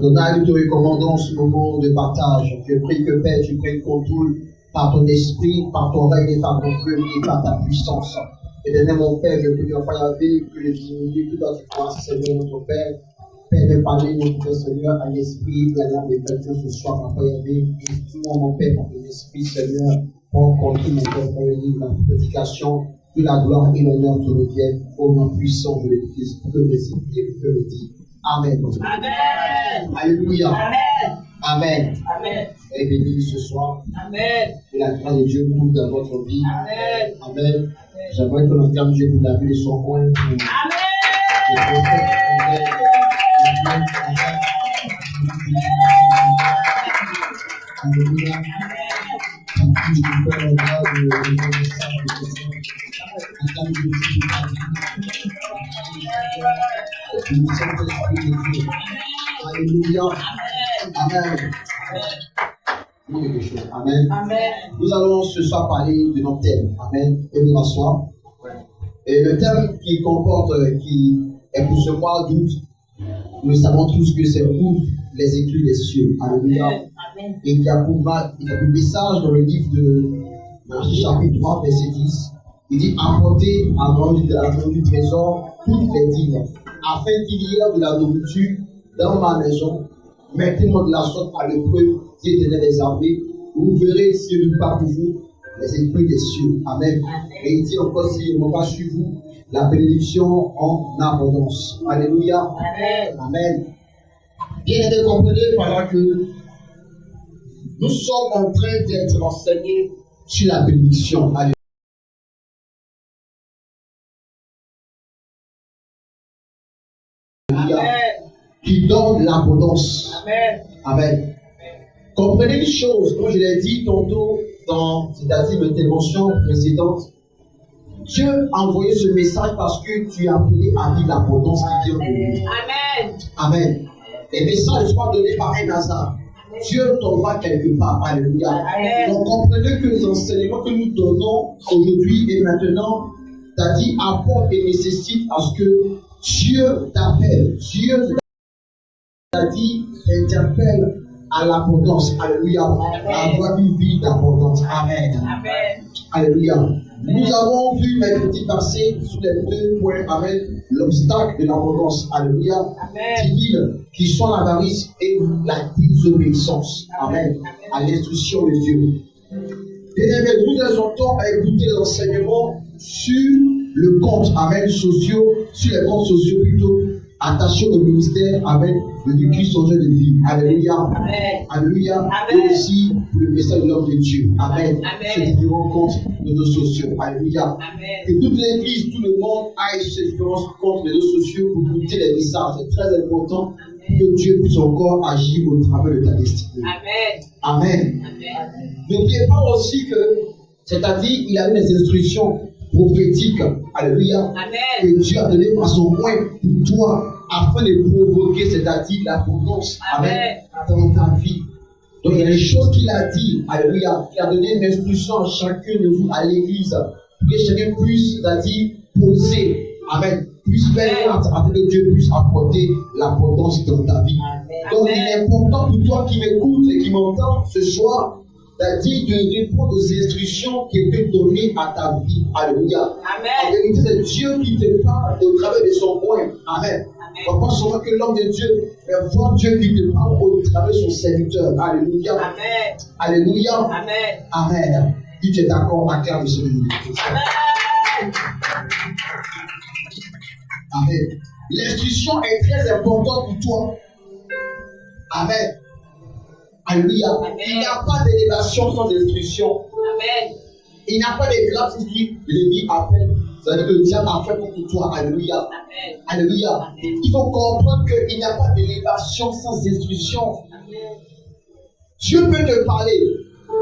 Adonai, nous te recommandons ce moment de partage. Je prie que Père, tu prennes contrôle par ton esprit, par ton règne et par ton feu et par ta puissance. Éternel, mon Père, je prie enfin avec que le divinité, tout dans tes grâces, Seigneur, notre Père. Père, de parler, notre Père, Seigneur, à l'esprit et à l'âme de quelqu'un ce soir, Papa Yahvé. Instruis-moi, mon Père, par ton esprit, Seigneur, pour conduire mon Père, la prédication, que la gloire et l'honneur te reviennent au nom puissant de l'Église, pour que les esprits que le dit. Amen. Amen. Alléluia. Amen. Amen. Amen. Et béni ce soir. Amen. Que la grâce de Dieu coule dans votre vie. Amen. Amen. J'aimerais que l'entame Dieu vous laver de son coin. Amen. Alléluia. Alléluia. Amen. Amen. Amen. Nous allons ce soir parler de notre thème. Amen. Et nous m'asseoir. Et le thème qui comporte, qui est pour ce mois d'août, nous savons tous que c'est ouvre les écrits des cieux. Alléluia. Amen. Et il y a pour message dans le livre de Matthieu chapitre 3, verset 10. Il dit apportez à mon du trésor toutes les dignes, afin qu'il y ait de la nourriture dans ma maison. Mettez-moi de la sorte à l'épreuve, dit l'Éternel des armées. Vous verrez si je ne pas pour vous les écrits des cieux. Amen. Et il dit encore si je ne pas sur vous la bénédiction en abondance. Alléluia. Amen. Amen. Bien aimé, comprenez pendant que nous sommes en train d'être enseignés sur la bénédiction. Alléluia. Qui donne l'abondance. Amen. Amen. Comprenez une chose, comme je l'ai dit tantôt c'est-à-dire l'intervention précédente, Dieu a envoyé ce message parce que tu es appelé à vivre l'abondance qui vient de lui. Amen. Amen. Les messages ne sont pas donnés par un hasard. Dieu t'envoie quelque part. Alléluia. Amen. Donc comprenez que les enseignements que nous donnons aujourd'hui et maintenant, c'est-à-dire apportent et nécessitent à ce que Dieu t'appelle. Dieu c'est-à-dire t'interpelle à l'abondance. Alléluia. À avoir une vie d'abondance. Amen. Amen. Alléluia. Nous avons vu mercredi passé sur les deux points. Amen. L'obstacle de l'abondance. Alléluia. Divine, qui sont l'avarice et la désobéissance. Amen. À l'instruction de Dieu. Bien-aimés, nous exhortons à écouter l'enseignement sur le compte, amen, sociaux, sur les comptes sociaux plutôt, attachés au ministère, amen, de Christ son Dieu de vie. Alléluia. Amen. Alléluia. Amen. Et aussi pour le message de l'homme de Dieu. Amen. Amen. Ces différents comptes de nos sociaux. Alléluia. Amen. Que toute l'église, tout le monde aille sur ces différents comptes de nos sociaux pour écouter les messages. C'est très important que Dieu puisse encore agir au travers de ta destinée. Amen. Amen. Amen. N'oubliez pas aussi que, c'est-à-dire, il a eu des instructions prophétiques, alléluia, que Dieu a donné à son point pour toi, afin de provoquer, c'est-à-dire l'abondance, amen, dans ta vie. Donc il y a des choses qu'il a dit, alléluia, il a donné une instruction à chacun de vous à l'église, pour que chacun puisse, c'est-à-dire, poser, amen, puisse faire acte afin que Dieu puisse apporter l'abondance dans ta vie. Donc il est important pour toi qui m'écoutes et qui m'entends ce soir, c'est-à-dire de répondre aux instructions qui étaient données à ta vie. Alléluia. En vérité, c'est Dieu qui te parle au travers de son point. Amen. On pense souvent que l'homme de Dieu, mais voir Dieu qui te parle au travers de son serviteur. Alléluia. Amen. Alléluia. Amen. Amen. Si tu es d'accord, acclame ce minute. Amen. Amen. L'instruction est très importante pour toi. Amen. Alléluia. Il n'y a pas d'élévation sans instruction. Amen. Il n'y a pas de grâce qui Lévi appelle. C'est-à-dire que le diable a fait pour toi. Alléluia. Amen. Alléluia. Il faut comprendre qu'il n'y a pas d'élévation sans instruction. Amen. Dieu peut te parler,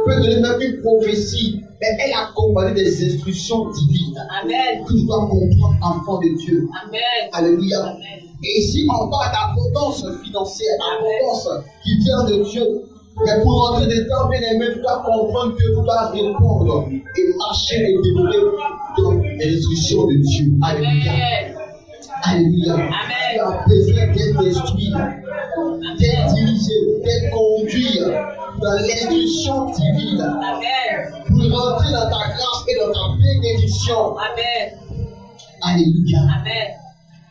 peut donner même une prophétie, mais elle est accompagnée des instructions divines. Amen. Que tu dois comprendre, enfant de Dieu. Amen. Alléluia. Amen. Et ici, on parle d'abondance financière, abondance qui vient de Dieu. Mais pour rentrer dedans, bien aimé, tu dois comprendre que tu dois répondre et marcher et développer dans les instructions de Dieu. Alléluia. Alléluia. Tu as besoin d'être instruit, d'être dirigé, d'être conduit dans l'instruction divine. Amen. Pour rentrer dans ta grâce et dans ta bénédiction. Amen. Alléluia. Amen.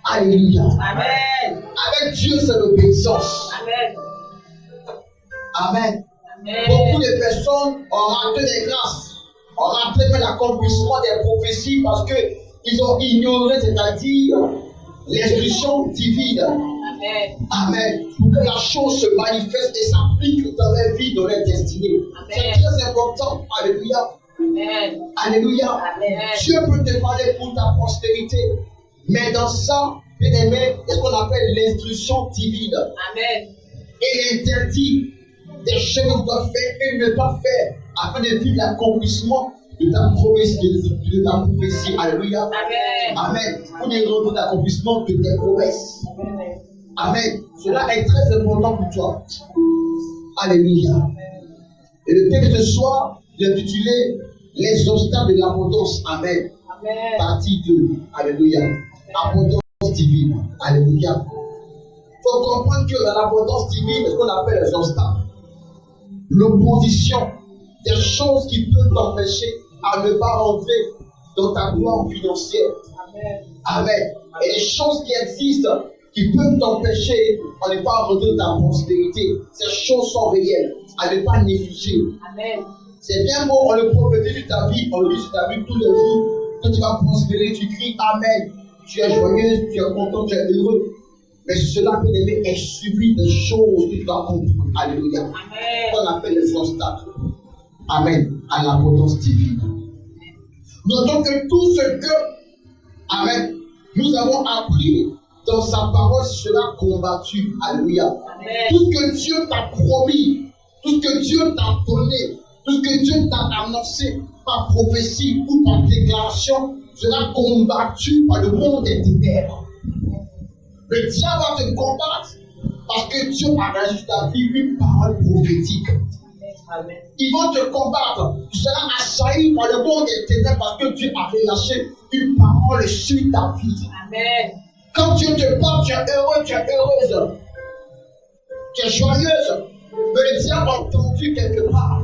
Alléluia. Amen. Avec Dieu, c'est l'obéissance. Amen. Amen. Amen. Beaucoup de personnes ont raté des grâces, ont raté même l'accomplissement des prophéties parce qu'ils ont ignoré, c'est-à-dire l'instruction divine. Amen. Amen. Pour que la chose se manifeste et s'applique dans leur vie, dans leur destinée. C'est très important. Alléluia. Amen. Alléluia. Amen. Dieu peut te parler pour ta postérité. Mais dans ça, bien aimé, c'est ce qu'on appelle l'instruction divine. Amen. Il interdit des choses que tu dois faire et ne pas faire afin de vivre l'accomplissement de ta prophétie. Alléluia. Amen. Amen. Pour les rendre l'accomplissement de tes promesses. Amen. Amen. Cela est très important pour toi. Alléluia. Et le thème de ce soir, je l'ai intitulé Les obstacles de l'abondance. Amen. Amen. Partie 2. Alléluia. Abondance divine. Alléluia. Il faut comprendre que dans l'abondance divine, ce qu'on appelle les obstacles, l'opposition, des choses qui peuvent t'empêcher à ne pas rentrer dans ta gloire financière. Amen. Amen. Et les choses qui existent, qui peuvent t'empêcher à ne pas rentrer dans ta prospérité, ces choses sont réelles, à ne pas négliger. Amen. C'est bien beau, on le prophétise sur ta vie, on le dit sur ta vie tous les jours. Quand tu vas prospérer, tu cries Amen. Tu es joyeuse, tu es content, tu es heureux. Mais cela peut être subi des choses que tu dois comprendre. Alléluia. Amen. On appelle les obstacles. Amen. À l'abondance divine. Notons que tout ce que, Amen, nous avons appris dans sa parole sera combattu. Alléluia. Amen. Tout ce que Dieu t'a promis, tout ce que Dieu t'a donné, tout ce que Dieu t'a annoncé par prophétie ou par déclaration sera combattu par le monde des ténèbres. Le diable va te combattre parce que Dieu a rajouté sur ta vie une parole prophétique. Amen. Ils vont te combattre. Tu seras assailli par le monde des ténèbres parce que Dieu a relâché une parole sur ta vie. Amen. Quand Dieu te parle, tu es heureux, tu es heureuse. Tu es joyeuse. Mais le diable a entendu quelque part.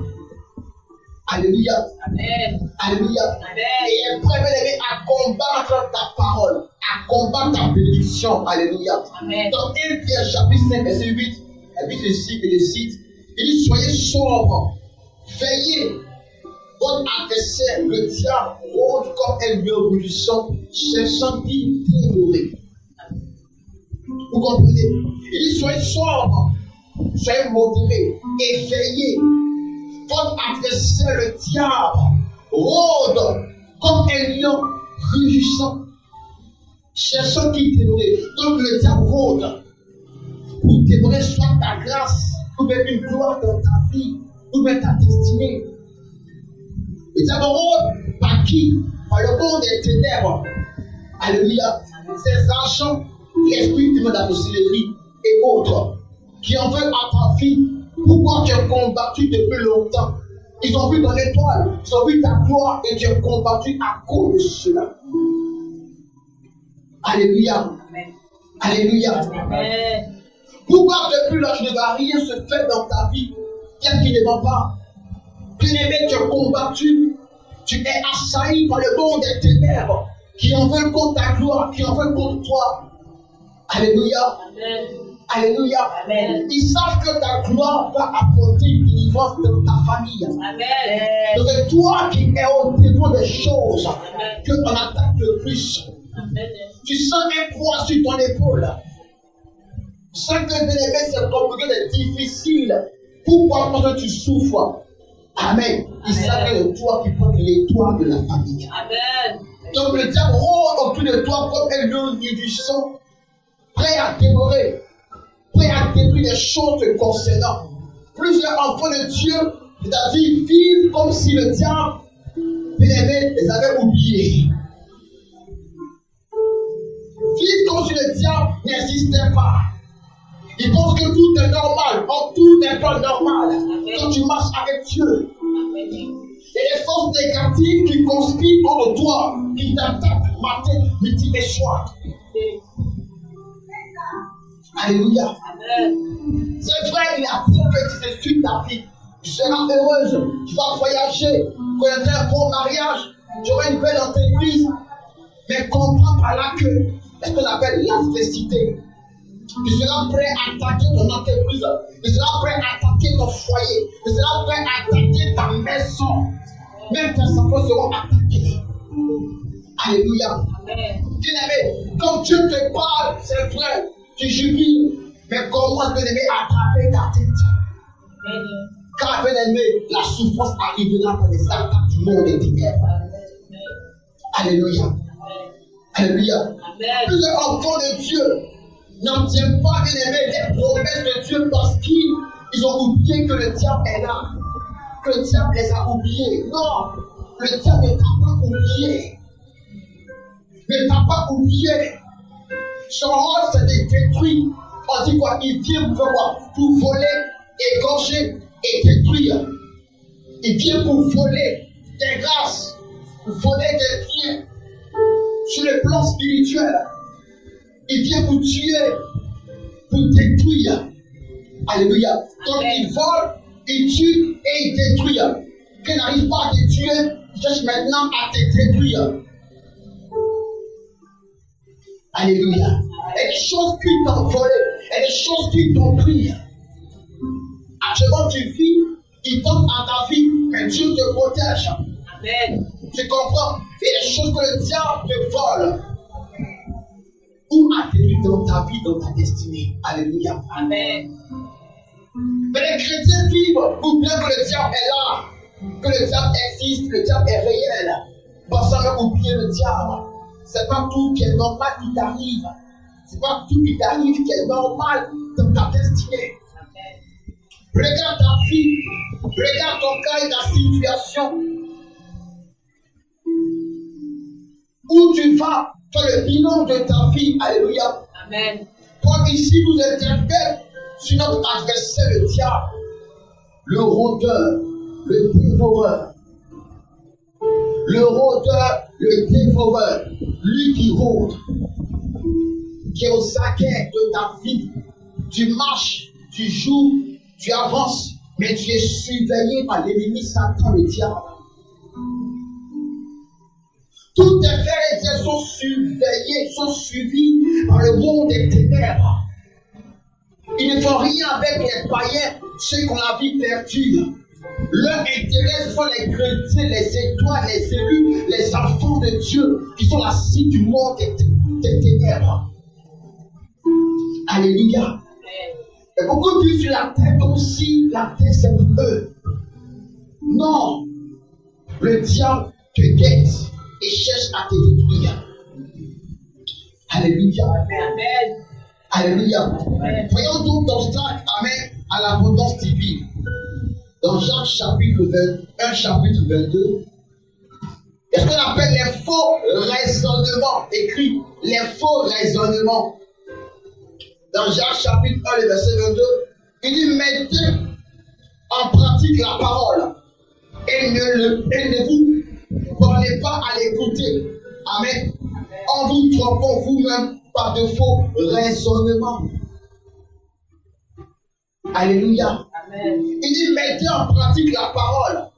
Alléluia. Amen. Alléluia. Amen. Et il est prêt, bien-aimé, à combattre ta parole, à combattre ta bénédiction. Alléluia. Amen. Dans 1 Pierre chapitre 5, verset 8, elle dit ceci et le cite. Il dit soyez sobres, veillez. Votre adversaire, le diable, rôde comme un lion rugissant, cherchant qui dévorer. Vous comprenez? Il dit soyez sobres, soyez modérés et veillez. Votre adversaire, le diable, rôde comme un lion rugissant, cherchant qui dévorer. Donc le diable rôde pour dévorer soit ta grâce, ou bien une gloire dans ta vie, ou bien ta destinée. Le diable rôde par qui? Par le monde des ténèbres. Alléluia. Ces agents, l'esprit de la sorcellerie et autres, qui en veulent à ta vie. Pourquoi tu es combattu depuis longtemps? Ils ont vu ton étoile, ils ont vu ta gloire et tu es combattu à cause de cela. Alléluia. Amen. Alléluia. Amen. Pourquoi depuis là, je ne va rien se faire dans ta vie? Qu'est-ce qui ne va pas? Bien-aimé, tu es combattu, tu es assailli par le monde des ténèbres qui en veulent contre ta gloire, qui en veulent contre toi. Alléluia. Amen. Alléluia. Amen. Ils savent que ta gloire va apporter une délivrance dans ta famille. Amen. Donc c'est toi qui es au devant des choses que on attaque le plus. Amen. Tu sens un poids sur ton épaule. Tu sens que bien-aimé, c'est compliqué, c'est difficile. Pourquoi? Parce que tu souffres. Amen. Ils savent que c'est toi qui portes l'étoile de la famille. Amen. Donc le diable rôde autour de toi comme un lion rugissant, prêt à dévorer, prêt à détruire les choses te concernant. Plusieurs enfants de Dieu, c'est-à-dire vivent comme si le diable, bien-aimé, les avait oubliés. Vivent comme si le diable n'existait pas. Ils pensent que tout est normal. Or, tout n'est pas normal. Quand tu marches avec Dieu, il y a des forces négatives qui conspirent contre toi, qui t'attaquent matin, midi et soir. Alléluia. Amen. C'est vrai, prophétise sur ta vie. Tu seras heureuse, tu vas voyager, connaître un bon mariage, tu auras une belle entreprise. Mais comprends par là que c'est ce qu'on appelle l'adversité. Tu seras prêt à attaquer ton entreprise, tu seras prêt à attaquer ton foyer, tu seras prêt à attaquer ta maison. Même tes enfants seront attaqués. Alléluia. Bien-aimé, quand Dieu te parle, c'est vrai, tu jubiles. Mais commence, bien-aimé, à attraper ta tête. Car, bien-aimé, la souffrance arrivera dans les attaques du monde des ténèbres. Alléluia. Alléluia. Plusieurs enfants de Dieu n'en tiennent pas, bien-aimé, les promesses de Dieu parce qu'ils ont oublié que le diable est là. Que le diable les a oubliés. Non, le diable ne t'a pas oublié. Ne t'a pas oublié. Son rôle, c'est de détruire. On dit quoi? Il vient pour faire quoi? Pour voler, égorger et détruire. Il vient pour voler des grâces, pour voler des biens. Sur le plan spirituel, il vient pour tuer, pour détruire. Alléluia. Donc il vole, il tue et il détruit. Qu'il n'arrive pas à te tuer, il cherche maintenant à te détruire. Alléluia. Il y a des choses qui t'ont volé, il y a des choses qui t'ont pris. Actuellement, tu vis, il tombe dans ta vie, mais Dieu te protège. Amen. Tu comprends? Il y a des choses que le diable te vole. Où as-tu dans ta vie, dans ta destinée? Alléluia. Amen. Mais les chrétiens vivent pour bien que le diable est là, que le diable existe, le diable est réel. Pensant même oublier le diable. C'est pas tout qui est normal qui t'arrive. C'est pas tout qui t'arrive qui est normal dans ta destinée. Regarde ta vie, regarde ton cas et ta situation. Où tu vas, fais le bilan de ta vie. Alléluia. Amen. Comme ici, nous interpelle sur notre adversaire, le diable, le rôdeur, le dévoreur. Le rôdeur, le dévoreur, lui qui rôde, qui est au saquet de ta vie. Tu marches, tu joues, tu avances, mais tu es surveillé par l'ennemi Satan, le diable. Tous tes frères et sœurs sont surveillés, sont suivis par le monde des ténèbres. Ils ne font rien avec les païens, ceux qui ont la vie perdue. Leur intérêt sont les chrétiens, les étoiles, les élus, les enfants de Dieu, qui sont la cible du monde des ténèbres. Alléluia. Et beaucoup disent sur la terre aussi, la terre c'est pour eux. Non. Le diable te guette et cherche à te détruire. Alléluia. Amen. Alléluia. Amen. Voyons donc d'obstacle, amen, à l'abondance divine. Dans Jacques chapitre 21, chapitre 22, est-ce qu'on appelle les faux raisonnements, écrit les faux raisonnements. Dans Jacques chapitre 1, le verset 22, il dit mettez en pratique la parole et ne vous parlez pas à l'écouter. Amen. En vous trompant vous-même par de faux raisonnements. Alléluia. Amen. Il dit mettez en pratique la parole.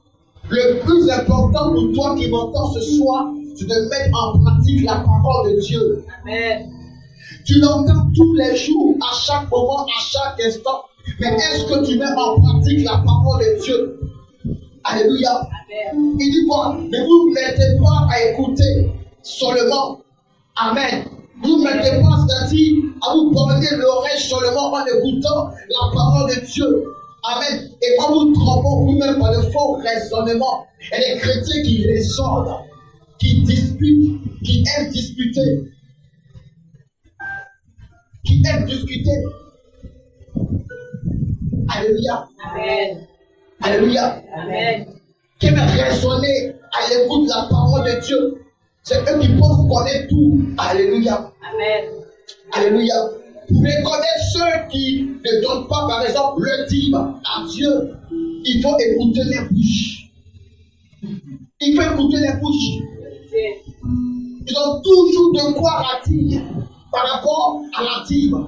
Le plus important pour toi qui m'entends ce soir, c'est de mettre en pratique la parole de Dieu. Amen. Tu l'entends tous les jours, à chaque moment, à chaque instant. Mais est-ce que tu mets en pratique la parole de Dieu? Alléluia. Amen. Il dit quoi? Ne vous mettez pas à écouter seulement. Amen. Vous ne mettez pas, c'est-à-dire à vous borner l'oreille seulement en écoutant la parole de Dieu. Amen. Et en vous trompant vous-même par de faux raisonnements. Et les chrétiens qui raisonnent, qui disputent, qui aiment disputer. Qui aiment discuter. Alléluia. Amen. Alléluia. Amen. Qui aiment raisonner à l'écoute de la parole de Dieu. C'est eux qui peuvent connaître tout. Alléluia. Amen. Alléluia. Vous pouvez connaître ceux qui ne donnent pas, par exemple, le dîme à Dieu. Il faut écouter les bouches. Il faut écouter les bouches. Ils ont toujours de quoi dire par rapport à la dîme.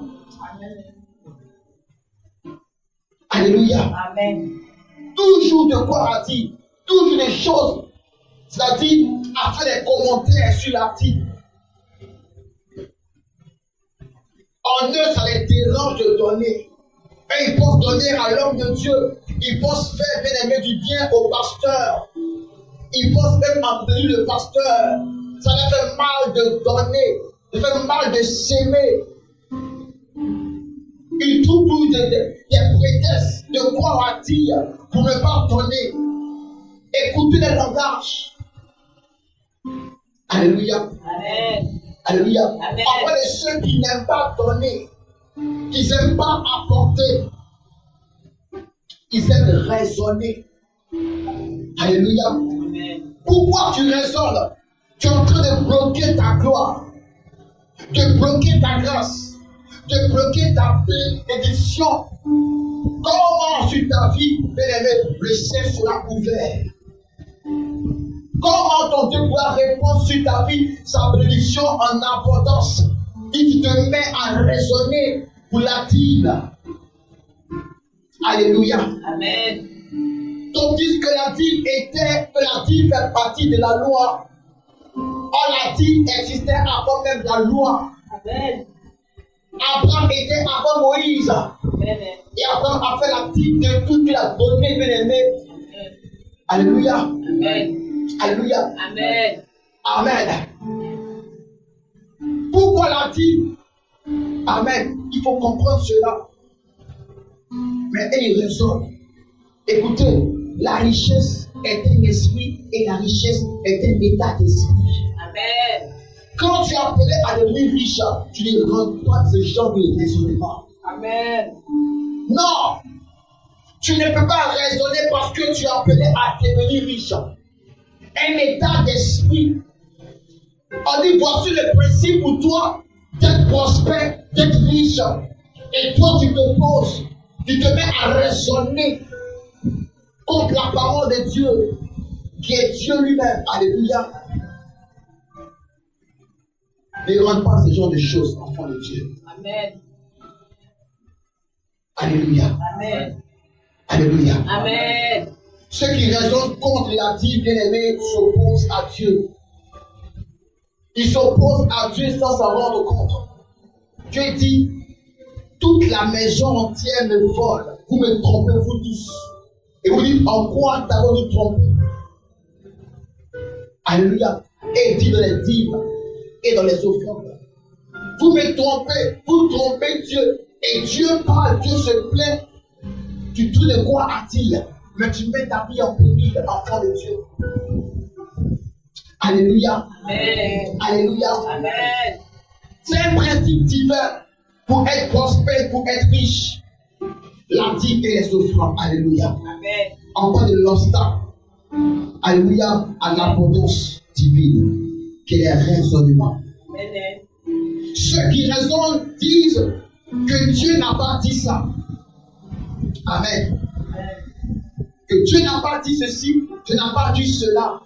Alléluia. Amen. Toujours de quoi à dire. Toujours des choses. C'est-à-dire, à faire des commentaires sur l'article. En eux, ça les dérange de donner. Et ils pensent donner à l'homme de Dieu. Ils pensent faire, bien aimé, du bien au pasteur. Ils pensent même entretenir le pasteur. Ça leur fait mal de donner. Ça leur fait mal de s'aimer. Ils trouvent toujours des prétextes de quoi à dire pour ne pas donner. Écoutez le langage. Alléluia. Amen. Alléluia. Amen. Après les ceux qui n'aiment pas donner, qui n'aiment pas apporter, ils aiment raisonner. Alléluia. Amen. Pourquoi tu raisonnes? Tu es en train de bloquer ta gloire, de bloquer ta grâce, de bloquer ta bénédiction. Comment sur ta vie, bien-aimé, le ciel sera ouvert? Comment ton Dieu pourra répondre sur ta vie, sa bénédiction en abondance? Il te met à raisonner pour la dîme. Alléluia. Amen. Tandis que la dîme fait partie de la loi. Or, la dîme existait avant même la loi. Amen. Abraham était avant Moïse. Amen. Et Abraham a fait la dîme de tout qu'il a donné, bien aimé. Alléluia. Amen. Alléluia. Amen. Amen. Pourquoi la dîme? Amen. Il faut comprendre cela. Mais il raisonne. Écoutez, la richesse est un esprit et la richesse est un état d'esprit. Amen. Quand tu es appelé à devenir riche, tu ne rentres pas ce genre de raisonnement. Amen. Non, tu ne peux pas raisonner parce que tu es appelé à devenir riche. Un état d'esprit. On dit, voici le principe pour toi d'être prospère, d'être riche. Et toi, tu te poses, tu te mets à raisonner contre la parole de Dieu, qui est Dieu lui-même. Alléluia. Ne rentre pas ce genre de choses, enfant de Dieu. Amen. Alléluia. Amen. Alléluia. Amen. Ceux qui raisonnent contre la vie bien-aimée s'opposent à Dieu. Ils s'opposent à Dieu sans s'en rendre compte. Dieu dit, toute la maison entière me vole. Vous me trompez, vous tous. Et vous dites, en quoi t'avons-nous trompé? Alléluia. Et il dit dans les dîmes et dans les offrandes. Vous me trompez, vous trompez Dieu. Et Dieu parle, Dieu se plaît. Tu trouves de quoi attire, mais tu mets ta vie en péril, enfant de Dieu. Alléluia. Amen. Alléluia. Amen. C'est un principe divin pour être prospère, pour être riche. La dîme et les offrandes. Alléluia. Amen. Encore de l'obstacle. Alléluia. À l'abondance divine. Qui est raisonnement. Amen. Ceux qui raisonnent disent que Dieu n'a pas dit ça. Amen. Que Dieu n'a pas dit ceci, Dieu n'a pas dit cela.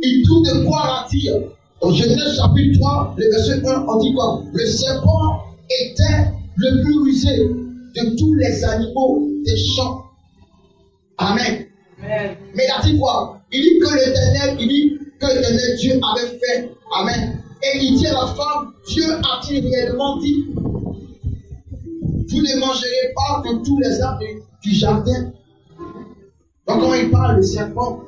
Il trouve de quoi à dire. Dans Genèse chapitre 3, le verset 1, on dit quoi? Le serpent était le plus rusé de tous les animaux des champs. Amen. Amen. Mais il a dit quoi? Il dit que l'éternel Dieu avait fait. Amen. Et il dit à la femme, Dieu a-t-il réellement dit, vous ne mangerez pas de tous les arbres du jardin? Donc quand il parle de serpent,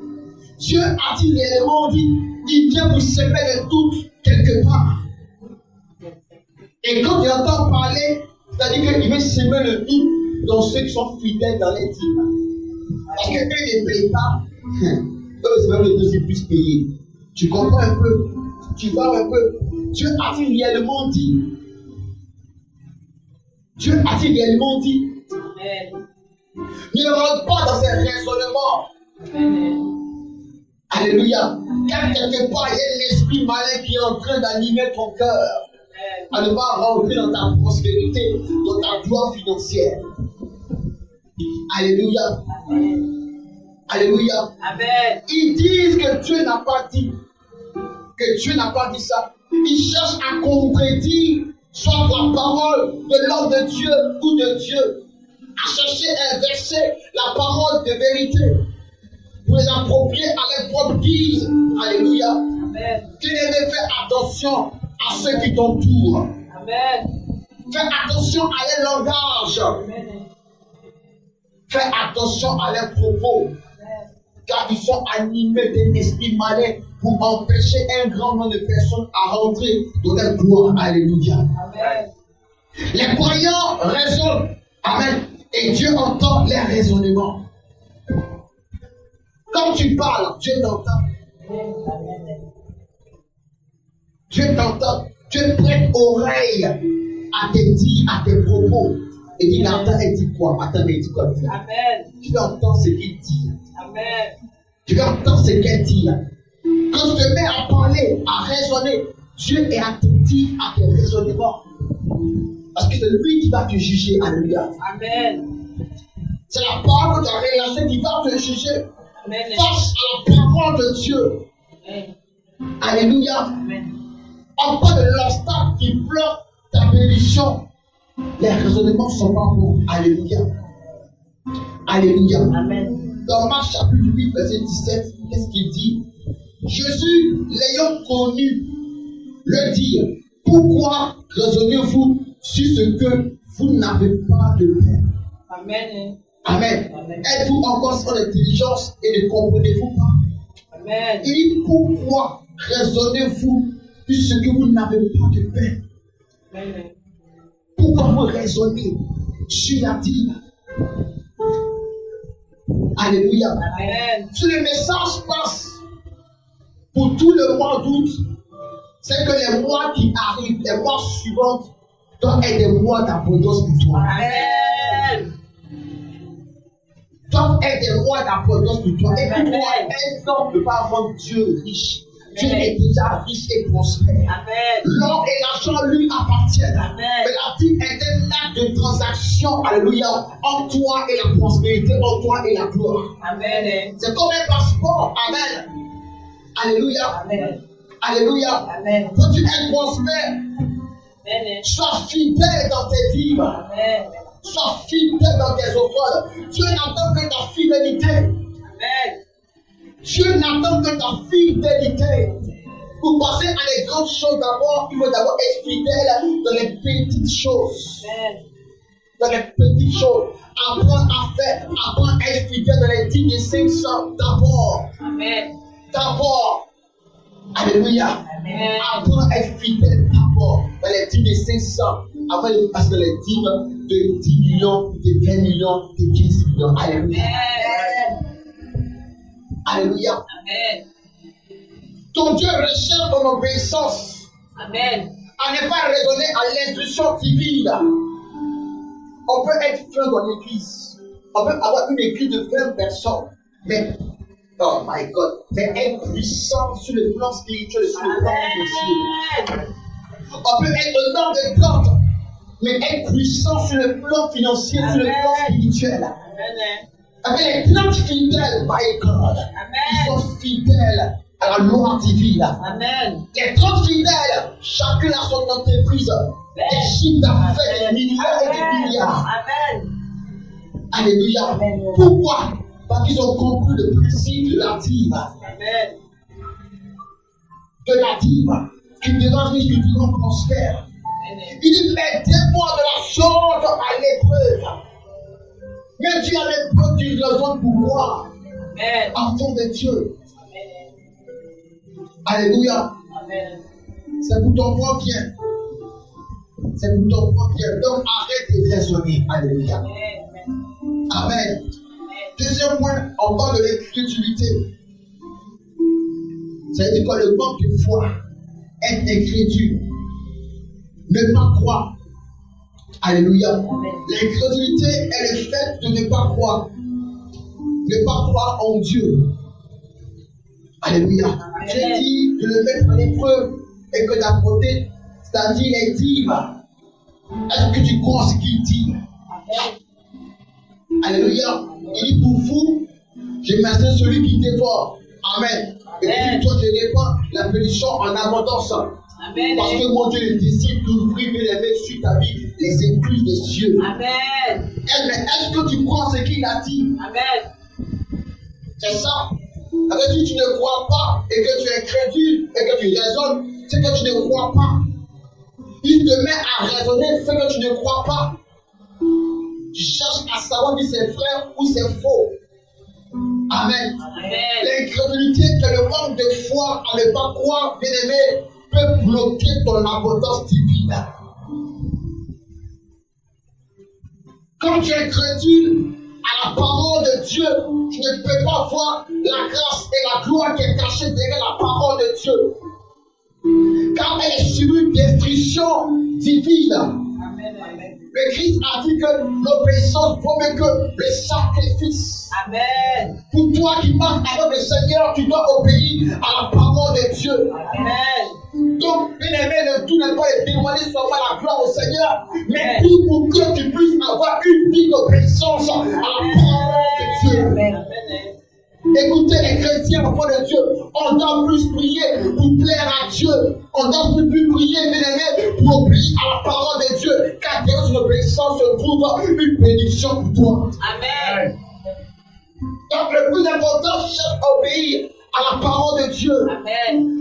Dieu a-t-il réellement dit, il vient vous semer de toutes quelque part. Et quand il entend parler, c'est-à-dire qu'il veut semer le doute dans ceux qui sont fidèles dans les dîmes. Parce qu'eux ne payent pas, eux c'est même les deux plus payés. Tu comprends un peu? Tu vois un peu? Dieu a-t-il réellement dit? Dieu a-t-il réellement dit? Amen. Ne rentre pas dans ces raisonnements. Amen. Alléluia. Car quelque part, il y a un esprit malin qui est en train d'animer ton cœur. À ne pas rentrer dans ta prospérité, dans ta gloire financière. Alléluia. Amen. Alléluia. Amen. Ils disent que Dieu n'a pas dit. Que Dieu n'a pas dit ça. Ils cherchent à contredire soit la parole de l'homme de Dieu ou de Dieu. à chercher à inverser la parole de vérité pour les approprier à leur propre guise. Alléluia. Amen. Bien-aimé, fais attention à ceux qui t'entourent. Amen. Fais attention à leur langage. Amen. Fais attention à leurs propos. Car ils sont animés d'un esprit malin pour empêcher un grand nombre de personnes à rentrer dans leur gloire. Alléluia. Amen. Les croyants raisonnent. Amen. Et Dieu entend leurs raisonnements. Quand tu parles, Dieu t'entend. Dieu t'entend. Dieu prête oreille à tes dires, à tes propos. Et il entend et dit quoi? Attends, mais il dit quoi? Amen. Tu entends ce qu'il dit. Amen. Tu entends ce qu'elle dit. Quand tu te mets à parler, à raisonner, Dieu est attentif à tes raisonnements. Parce que c'est lui qui va te juger. Alléluia. Amen. C'est la parole de ta relation qui va te juger. Amen. Face à la parole de Dieu. Amen. Alléluia. Amen. En pas de l'obstacle qui bloque ta bénédiction. Les raisonnements ne sont pas bons. Alléluia. Alléluia. Amen. Dans Marc chapitre 8, verset 17, qu'est-ce qu'il dit? Jésus, l'ayant connu, le dit, pourquoi raisonnez-vous sur ce que vous n'avez pas de paix? Amen. Amen. Amen. Êtes-vous encore sans intelligence et ne comprenez-vous pas? Amen. Il dit, pourquoi raisonnez-vous sur ce que vous n'avez pas de paix? Amen. Pourquoi vous raisonnez sur la dîme? Alléluia. Amen. Si le message passe pour tout le mois d'août, c'est que les mois qui arrivent, les mois suivants, doivent être des mois d'abondance pour toi. Amen. Doivent être des mois d'abondance pour toi. Et pour Amen. moi, un homme ne peut pas rendre Dieu riche. Dieu Amen. est déjà riche et prospère. Amen. L'or et l'argent lui appartiennent. Amen. Mais la vie est un acte de transaction, alléluia, entre toi et la prospérité, entre toi et la gloire. Amen. C'est comme un passeport. Amen. Alléluia. Amen. Alléluia. Amen. Quand tu es prospère, Amen. sois fidèle dans tes vies. Amen. Sois fidèle dans tes offrandes. Dieu n'attend que ta fidélité. Amen. Dieu n'attend que ta fidélité. Pour passer à les grandes choses d'abord, il faut d'abord être fidèle dans les petites choses. Amen. Dans les petites choses. Apprendre à faire, apprendre à être fidèle dans les 10 et 500 d'abord. Amen. D'abord. Alléluia. Amen. Apprendre à être fidèle d'abord dans les 10 et 500. Avant de passer dans les 10 de 10 millions, de 20 millions, de 15 millions. Alléluia. Amen. Alléluia. Amen. Ton Dieu recherche ton obéissance. Amen. À ne pas raisonner à l'instruction divine. On peut être plein dans l'église. On peut avoir une église de 20 personnes. Mais, oh my God, mais être puissant sur le plan spirituel, sur le plan financier. Amen. On peut être un homme de plantes, mais être puissant sur le plan financier, sur le plan spirituel. Amen. Avec les plantes fidèles, my God, ils Amen. sont fidèles à la loi divine. Amen. Les 30 fidèles, chacun a son entreprise, des chiffres d'affaires, des milliards et des milliards. Amen. Alléluia. Amen. Pourquoi? Parce qu'ils ont compris le principe de la dîme. Amen. De la dîme, qui devant riche, qui devant prospère. Amen. Il dit, mettez-moi de la chose à l'épreuve. Mais Dieu a l'épreuve d'une raison pour moi, Amen. enfant de Dieu. Amen. Alléluia. Amen. C'est pour ton propre bien. C'est pour ton propre bien. Donc arrête de raisonner. Alléluia. Amen. Amen. Deuxième point, on parle de l'incrédulité. C'est-à-dire quoi? Le manque de foi. Être incrédule. Ne pas croire. Alléluia. L'incrédulité est le fait de ne pas croire. Ne pas croire en Dieu. Alléluia. J'ai dit de le mettre à l'épreuve et que d'apporter, c'est-à-dire les dîmes. Est-ce que tu crois ce qu'il dit? Alléluia. Il dit pour vous, je maintiens celui qui dévore. Amen. Et puis toi, je répands la bénédiction en abondance. Amen. Parce que mon Dieu décide d'ouvrir les mains sur ta vie les écluses des cieux. Amen. Mais est-ce que tu crois ce qu'il a dit? Amen. C'est ça. Alors si tu ne crois pas et que tu es crédule et que tu raisonnes, c'est que tu ne crois pas. Il te met à raisonner, c'est que tu ne crois pas. Tu cherches à savoir si c'est vrai ou c'est faux. Amen. Amen. L'incrédulité que le manque de foi à ne pas croire, bien aimé, peut bloquer ton abondance divine. Quand tu es crédule à la parole de Dieu, tu ne peux pas voir la grâce et la gloire qui est cachée derrière la parole de Dieu. Car elle est sur une destruction divine. Amen. Amen. Le Christ a dit que l'obéissance vaut mieux que le sacrifice. Amen. Pour toi qui marches avec le Seigneur, tu dois obéir à la parole de Dieu. Amen. Donc, bien aimé, le tout n'est pas de demander seulement la gloire au Seigneur, mais tout pour que tu puisses avoir une vie d'obéissance à la parole de Dieu. Amen. Écoutez les chrétiens, enfants de Dieu, on doit plus prier pour plaire à Dieu. On doit plus prier, bien aimé, pour obéir à la parole de Dieu. Car derrière une obéissance se trouve une bénédiction pour toi. Amen. Donc le plus important, c'est d'obéir à la parole de Dieu. Amen.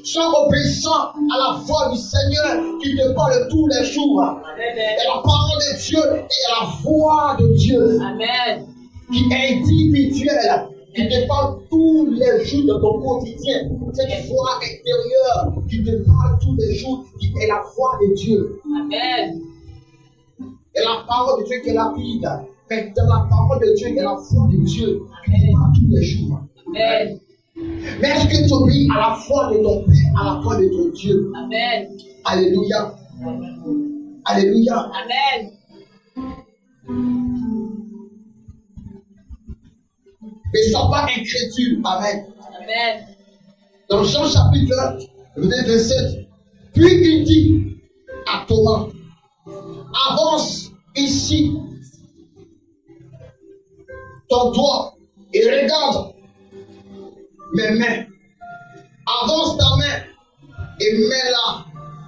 Sois obéissant à la voix du Seigneur qui te parle tous les jours. Amen. Et la parole de Dieu est la voix de Dieu Amen. qui est individuelle, qui te parle tous les jours de ton quotidien. Cette voix intérieure qui te parle tous les jours, qui est la voix de Dieu. Amen. Et la parole de Dieu qui est la vie. Mais dans la parole de Dieu et la foi de Dieu, qui te parle tous les jours. Amen. Mais est-ce que tu obéis à la foi de ton Père, à la foi de ton Dieu? Amen. Alléluia. Alléluia. Amen. Ne sois pas incrédule. Amen. Amen. Dans Jean chapitre 1, verset 27, puis il dit à Thomas, avance ici ton doigt et regarde mes mains. Avance ta main et mets-la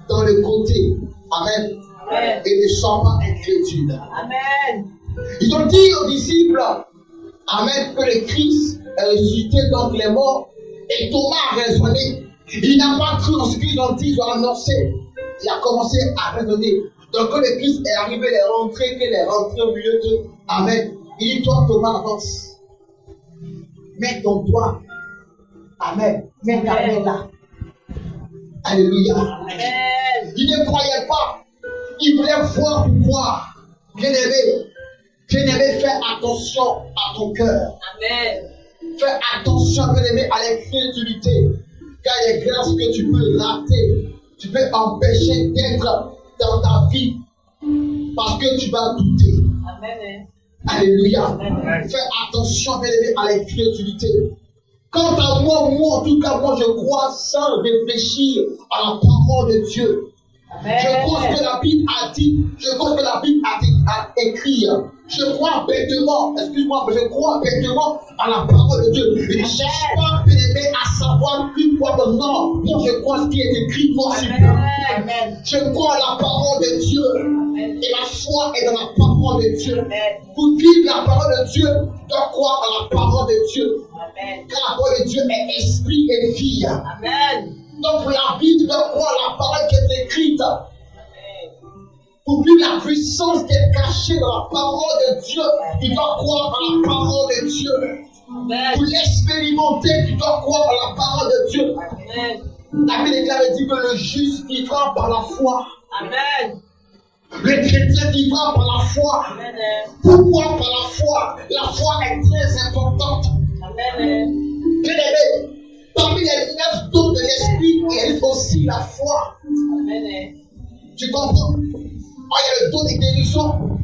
dans le côté. Amen. Amen. Et ne sois pas incrédule. Amen. Ils ont dit aux disciples, amen, que le Christ est ressuscité donc les morts. Et Thomas a raisonné. Il n'a pas cru en ce qu'ils ont dit, ils ont annoncé. Il a commencé à raisonner. Donc quand le Christ est arrivé, il est rentré au milieu d'eux. Amen. Il dit, toi Thomas, avance. Mets ton doigt. Amen. Mets ta main là. Alléluia. Amen. Il ne croyait pas. Il voulait voir pour croire. Bien-aimé, fais attention à ton cœur. Amen. Fais attention, bien-aimé, à l'incrédulité. Car il y a des grâces que tu peux rater. Tu peux empêcher d'être dans ta vie. Parce que tu vas douter. Amen. Alléluia. Amen. Fais attention, bien-aimé, à l'incrédulité. Quant à moi, en tout cas, moi, je crois sans réfléchir à la parole de Dieu. Amen. Je crois ce que la Bible a dit. Je crois ce que la Bible a écrit. Je crois bêtement, excuse-moi, mais je crois bêtement à la parole de Dieu. Je ne cherche pas, bien-aimé, à savoir une fois de non. Moi, je crois ce qui est écrit noir sur blanc. Amen. Je crois à la parole de Dieu. Amen. Et ma foi est dans la parole de Dieu. Amen. Pour vivre la parole de Dieu, tu dois croire à la parole de Dieu. Amen. Car la parole de Dieu est esprit et vie. Amen. Donc pour la vie, tu dois croire à la parole qui est écrite. Amen. Pour vivre la puissance qui est cachée dans la parole de Dieu, tu dois croire à la parole de Dieu. Amen. Pour l'expérimenter, tu dois croire à la parole de Dieu. Amen. La Bible déclare dit que le juste vivra par la foi. Amen. Le chrétien vivra par la foi. Amen. Pourquoi par la foi? La foi est très importante. Amen. Bien-aimé, parmi les 9 dons de l'esprit, il y a aussi la foi. Amen. Tu comprends? Il y a le don de guérison,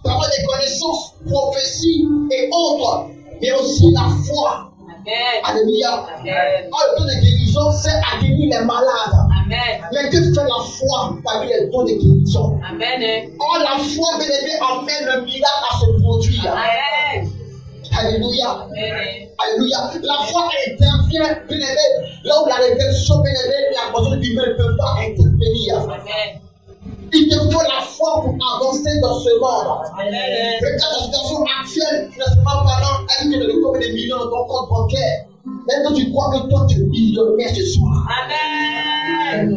parole de connaissances, prophétie et autres, mais aussi la foi. Amen. Alléluia. Amen. Le don de guérison, c'est à guérir les malades. Amen. Mais que fait la foi parmi les dons de guérison? Amen. Or, la foi, bien aimé, amène le miracle à se produire. Amen. Alléluia. Amen. Alléluia. La foi intervient, bien aimé, là où la révélation, bien aimé, et la personne du ne peut pas intervenir. Amen. Il te faut la foi pour avancer dans ce monde. Amen. Regarde la situation actuelle, financièrement parlant, elle dit que tu combien de millions dans ton compte bancaire. Est-ce que tu crois que toi tu es millionnaire ce soir? Amen.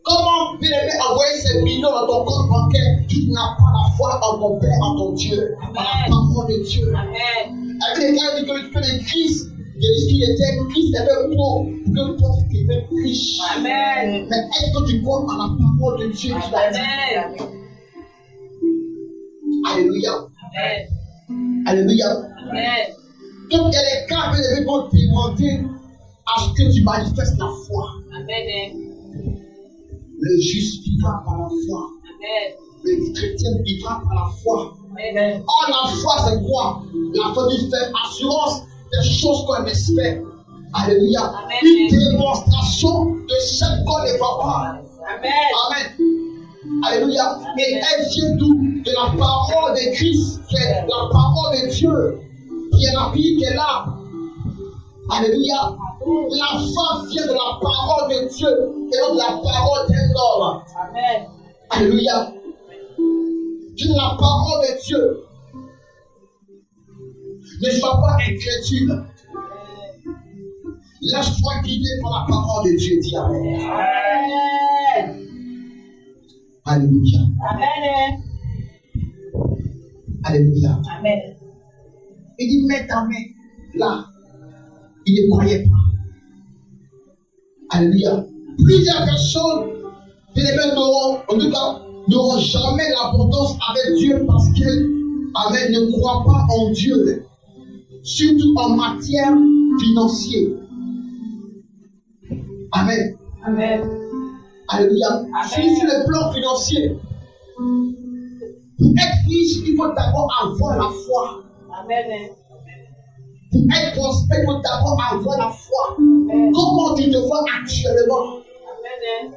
Comment bien-aimé envoyer ces millions dans ton compte bancaire qui n'a pas la foi en ton Père, en ton Dieu, en la parole de Dieu? Amen. Avec les gars, dit que les Christ, il dit qu'il était Christ avait pauvre pour que toi tu deviennes riche. Amen. Mais est-ce que tu crois en la parole de Dieu qui l'a dit? Amen. Alléluia. Amen. Alléluia. Amen. Donc il y a des cas qui vont demander à ce que tu manifestes la foi. Amen. Le juste vivra par la foi. Amen. Le chrétien vivra par la foi. Amen. Or, la foi, c'est quoi? La foi nous fait assurance des choses qu'on espère. Alléluia. Amen. Une démonstration de ce qu'on ne voit pas. Amen. Amen. Alléluia. Et elle vient d'où? De la parole de Christ, qui est la parole de Dieu, qui est la Bible qui est là. Alléluia. La foi vient de la parole de Dieu et non de la parole d'un homme. Amen. Alléluia. Vient de la parole de Dieu. Ne sois pas incrédule. Laisse-toi guider par la parole de Dieu. Dis Amen. Amen. Alléluia. Amen. Alléluia. Amen. Il dit, mets ta main là. Il ne croyait pas. Alléluia. Plusieurs personnes, n'auront jamais l'abondance avec Dieu parce qu'elles ne croient pas en Dieu. Surtout en matière financière. Amen. Amen. Alléluia. Sur le plan financier, pour être riche, il faut d'abord avoir la foi. Amen. Pour être prospère, il faut d'abord avoir la foi. Amen. Comment tu te vois actuellement? Amen.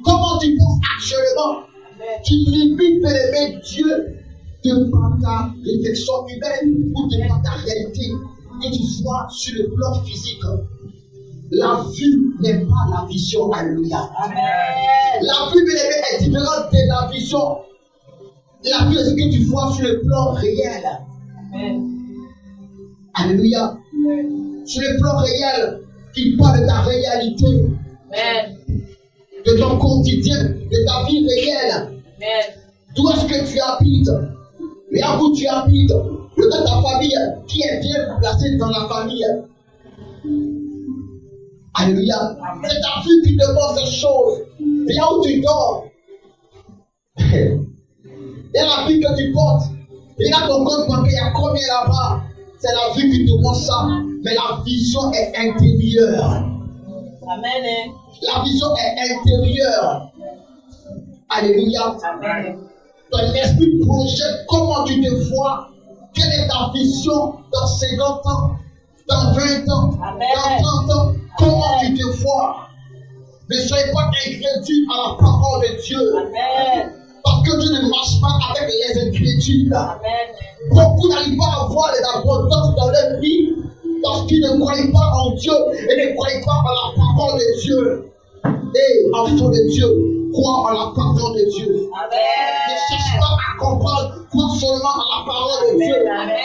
Comment tu penses actuellement? Amen. Tu limites l'aimer Dieu de par ta réflexion humaine ou de par ta réalité que tu vois sur le plan physique. La vue n'est pas la vision. Alléluia. Amen. La vue est différente de la vision. La vue est ce que tu vois sur le plan réel. Amen. Alléluia. Amen. Sur le plan réel, qui parle de ta réalité, Amen. de ton quotidien, de ta vie réelle. Amen. D'où est-ce que tu habites? Là où tu habites, regarde ta famille, qui est bien placée dans la famille. Alléluia. C'est ta vie qui te montre ces choses. Là où tu dors, il y a la vie que tu portes. Regarde ton compte bancaire, il y a combien là-bas? C'est la vie qui te montre ça. Mais la vision est intérieure. Amen. La vision est intérieure. Alléluia. Amen. Ton esprit projette comment tu te vois. Quelle est ta vision dans 50 ans, dans 20 ans, Amen. dans 30 ans? Comment tu te vois? Ne soyez pas incrédule à la parole de Dieu. Amen. Parce que Dieu ne marche pas avec les incrédules. Amen. Beaucoup n'arrivent pas à voir les abondances dans leur vie parce qu'ils ne croient pas en Dieu et ne croient pas en la parole de Dieu. Et enfant de Dieu, crois en la parole de Dieu. Ne cherche pas à comprendre, crois seulement en la parole de Dieu. Amen. La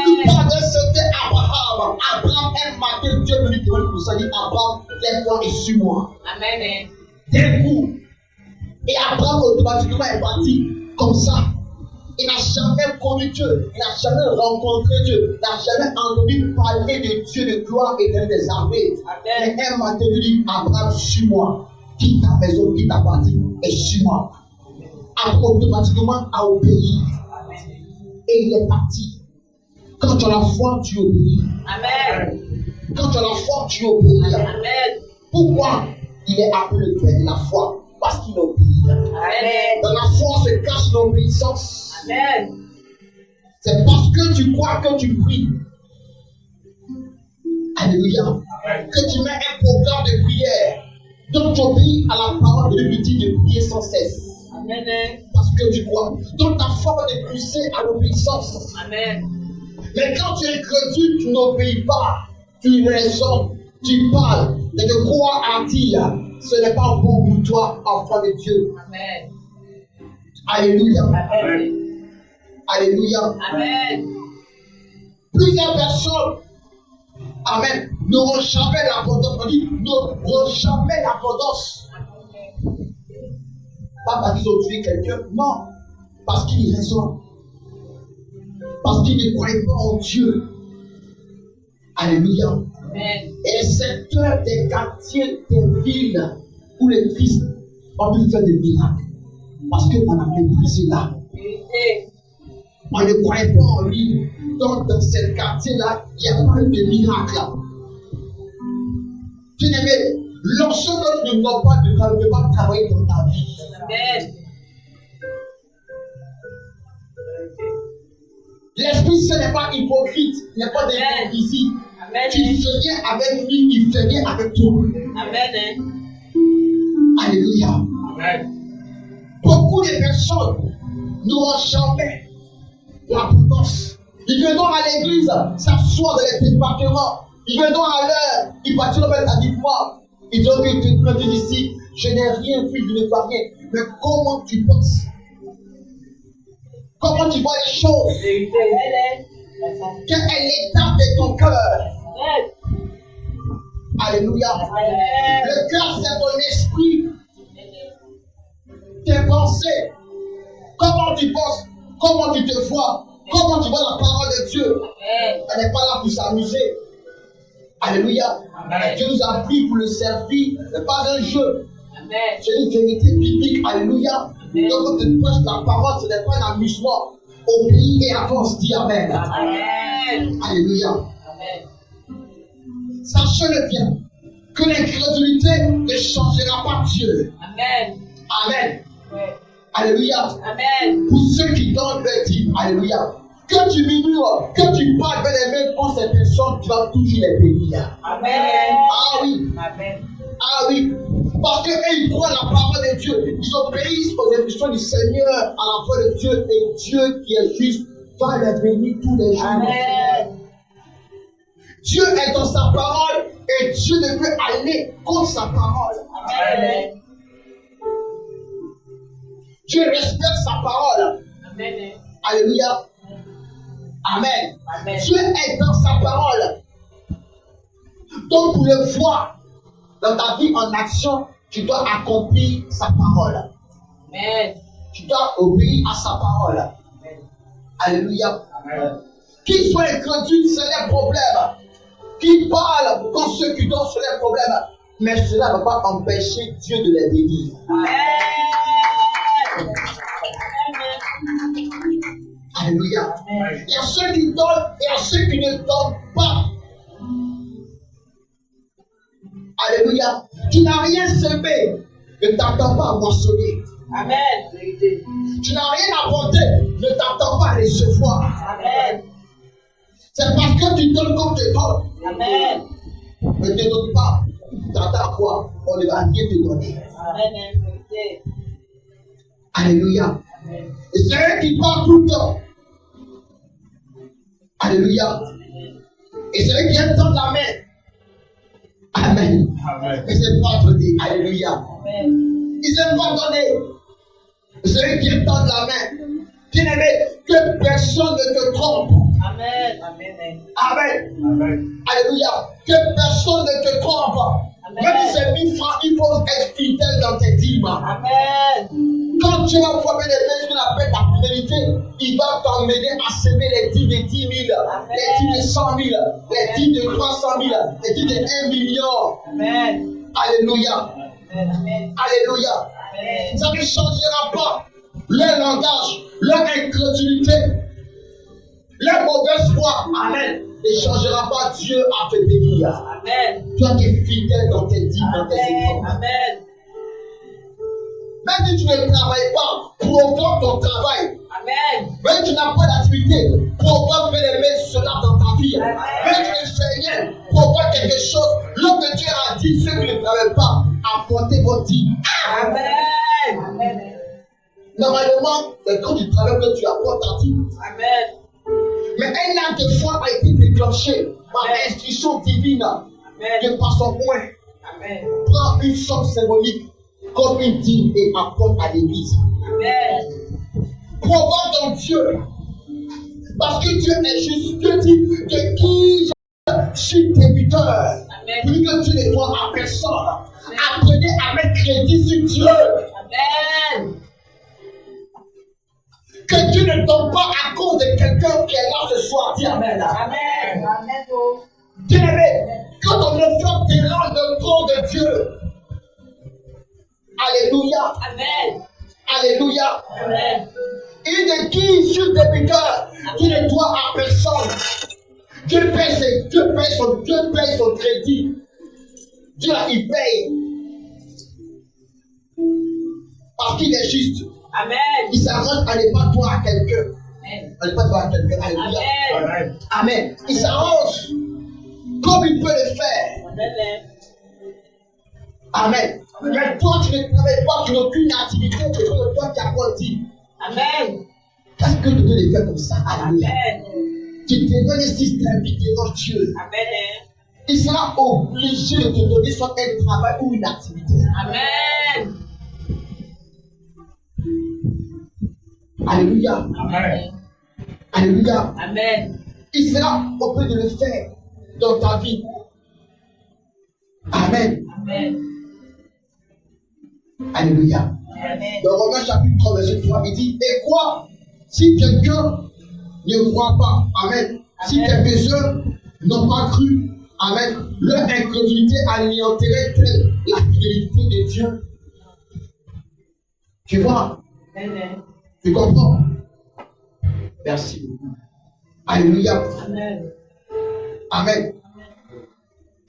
plupart de c'était Abraham. Abraham, un matin, Dieu lui dit pour ça, dit Abraham, lève-toi et suis-moi. Amen. D'un coup. Et Abraham automatiquement est parti comme ça. Il n'a jamais connu Dieu, il n'a jamais rencontré Dieu, il n'a jamais entendu parler de Dieu, de gloire et des armées. Mais un matin, il dit Abraham, suis-moi. Quitte ta maison, quitte ta partie et suis-moi. Abraham automatiquement a obéi. Et il est parti. Quand tu as la foi, tu obéis. Amen. Quand tu as la foi, tu obéis. Amen. Pourquoi il est appelé le père de la foi? Parce qu'il obéit. Amen. Dans la foi se cache l'obéissance. Amen. C'est parce que tu crois que tu pries. Alléluia. Que tu mets un programme de prière. Donc tu obéis à la parole de Dieu de prier sans cesse. Amen. Parce que tu crois. Donc ta foi est poussée à l'obéissance. Amen. Mais quand tu es crédule, tu n'obéis pas. Tu raisonnes, tu parles. Mais de quoi à dire, ce n'est pas bon pour toi, enfant de Dieu. Amen. Alléluia. Amen. Alléluia. Amen. Plusieurs personnes, amen, n'auront jamais l'abondance. On dit, n'auront jamais l'abondance. Pas parce qu'ils ont tué quelqu'un, non. Parce qu'ils raisonnent. Parce qu'ils ne croient pas en Dieu. Alléluia. Amen. Et les secteurs des quartiers, des villes où les Christ ont pu faire des miracles. Parce qu'on a méprisé là. Vérité. On ne croyait pas en lui. Donc, dans ces quartiers-là, il n'y a pas eu de miracle. Bien-aimé, lorsque tu ne vois pas de travail, ne peut pas travailler dans ta vie. Amen. L'Esprit Saint n'est pas hypocrite, il n'est pas d'hypocrisie. Amen. Tu viens avec lui, il vient avec toi. Amen. Alléluia. Amen. Beaucoup de personnes n'auront jamais l'abondance. Ils viendront à l'église, s'asseoir dans les départements. Ils viendront à l'heure, ils partiront même tardivement. Ils diront que tu es ici, je n'ai rien vu, je ne vois rien. Mais comment tu penses? Comment tu vois les choses? Vérité. Quelle est l'étape de ton cœur? Amen. Alléluia. Amen. Le cœur, c'est ton esprit, tes pensées. Comment tu penses? Comment tu te vois? Comment tu vois la parole de Dieu? Amen. Elle n'est pas là pour s'amuser. Alléluia. Amen. Dieu nous a pris pour le servir. Ce n'est pas un jeu. Amen. C'est une vérité biblique. Alléluia. Amen. Donc, quand tu prêches la parole, ce n'est pas un amusement. Obéis et avance. Dis Amen. Amen. Alléluia. Amen. Sachez-le bien que l'incrédulité ne changera pas Dieu. Amen. Amen. Ouais. Alléluia. Amen. Pour ceux qui donnent leur dîme. Alléluia. Que tu murmures, que tu parles bien les mêmes contre ces personnes, tu vas toujours les bénir. Amen. Ah oui. Amen. Ah oui. Parce qu'eux, ils croient la parole de Dieu. Ils obéissent aux instructions du Seigneur, à la voix de Dieu. Et Dieu qui est juste va les bénir tous les jours. Amen. Dieu est dans sa parole et Dieu ne peut aller contre sa parole. Amen. Dieu respecte sa parole. Amen. Alléluia. Amen. Amen. Dieu est dans sa parole. Donc pour le voir dans ta vie en action, tu dois accomplir sa parole. Amen. Tu dois obéir à sa parole. Amen. Alléluia. Amen. Qu'ils soient incrédules, c'est les problèmes. Qu'ils parlent quand ceux qui donnent sur les problèmes. Mais cela ne va pas empêcher Dieu de les bénir. Amen. Alléluia. Il y a ceux qui donnent et il y a ceux qui ne donnent pas. Alléluia. Tu n'as rien semé. Ne t'attends pas à moissonner. Amen. Vérité. Tu n'as rien apporté. Ne t'attends pas à recevoir. Amen. C'est parce que tu donnes comme tu donnes. Amen. Ne te donne pas. T'attends quoi? On ne va rien te donner. Amen. Vérité. Alléluia. Amen. Et c'est eux qui parlent tout le temps. Alléluia. Et c'est eux qui aiment tendre la main. Amen. Amen. Et c'est pas donner. Alléluia. Amen. Ils n'aiment pas donner. C'est eux qui aiment tendre la main. Bien-aimé, que personne ne te trompe. Amen. Amen. Amen. Amen. Alléluia. Que personne ne te trompe. Amen. Même si c'est 1000 francs, il faut être fidèle dans tes dîmes. Amen. Quand tu vas former des gens qu'on appelle la fidélité, il va t'emmener à semer les dîmes de 10 000, les dîmes de 100 000, les dîmes de 300 000, les dîmes de 1 million. Amen. Alléluia. Amen. Alléluia. Amen. Ça ne changera pas leur langage, leur incrédulité, leur mauvaise foi. Amen. Ne changera pas Dieu à te bénir. Amen. Toi qui es fidèle dans tes dîmes, dans tes efforts. Amen. Même si tu ne travailles pas, provoque ton travail. Amen. Même si tu n'as pas d'activité, provoque les mettre cela dans ta vie. Amen. Même si tu ne fais rien, provoque quelque chose. Lorsque Dieu a dit, ceux qui ne travaillent pas, apportez votre dîme. Amen. Amen. Normalement, c'est quand tu travailles que tu apportes ta dîme. Amen. Mais un acte de foi a été déclenché par instruction divine. Que par son point, Amen. prends une somme symbolique comme une dîme et apporte à l'église. Amen. provoque dans Dieu. Parce que Dieu est juste. Dieu dit de qui je suis débiteur. Pour que Dieu ne doit à personne. Apprenez à mettre crédit sur Dieu. Amen. Que Dieu ne tombe pas à cause de quelqu'un qui est là ce soir. Dis Amen. Amen. Amen. Bien-aimé, quand ton enfant dérange le trône de Dieu. Alléluia. Amen. Alléluia. Amen. Il de qui je suis débiteur, qui ne doit à personne. Dieu paye son crédit. Dieu, il paye. Parce qu'il est juste. Amen. Il s'arrange à ne pas toi à quelqu'un. Amen. À ne pas toi à quelqu'un. Alléluia. Amen. Amen. Il s'arrange comme il peut le faire. Amen. Amen. Mais toi, tu ne travailles pas, tu n'as aucune activité que toi qui as grandi. Amen. Qu'est-ce que Dieu le fait comme ça? Alléluia. Amen. Tu déranges le système qui dérange Dieu. Amen. Il sera obligé de te donner soit un travail ou une activité. Amen. Alléluia. Amen. Alléluia. Amen. Il sera obligé de le faire dans ta vie. Amen. Amen. Alléluia. Amen. Dans Romains chapitre 3, verset 3, il dit, et quoi? Si quelqu'un ne croit pas, Amen. Si quelques-uns n'ont pas cru, Amen, leur incrédulité anéantirait-elle la fidélité de Dieu? Tu vois? Amen. Tu comprends? Merci beaucoup. Alléluia. Amen. Amen.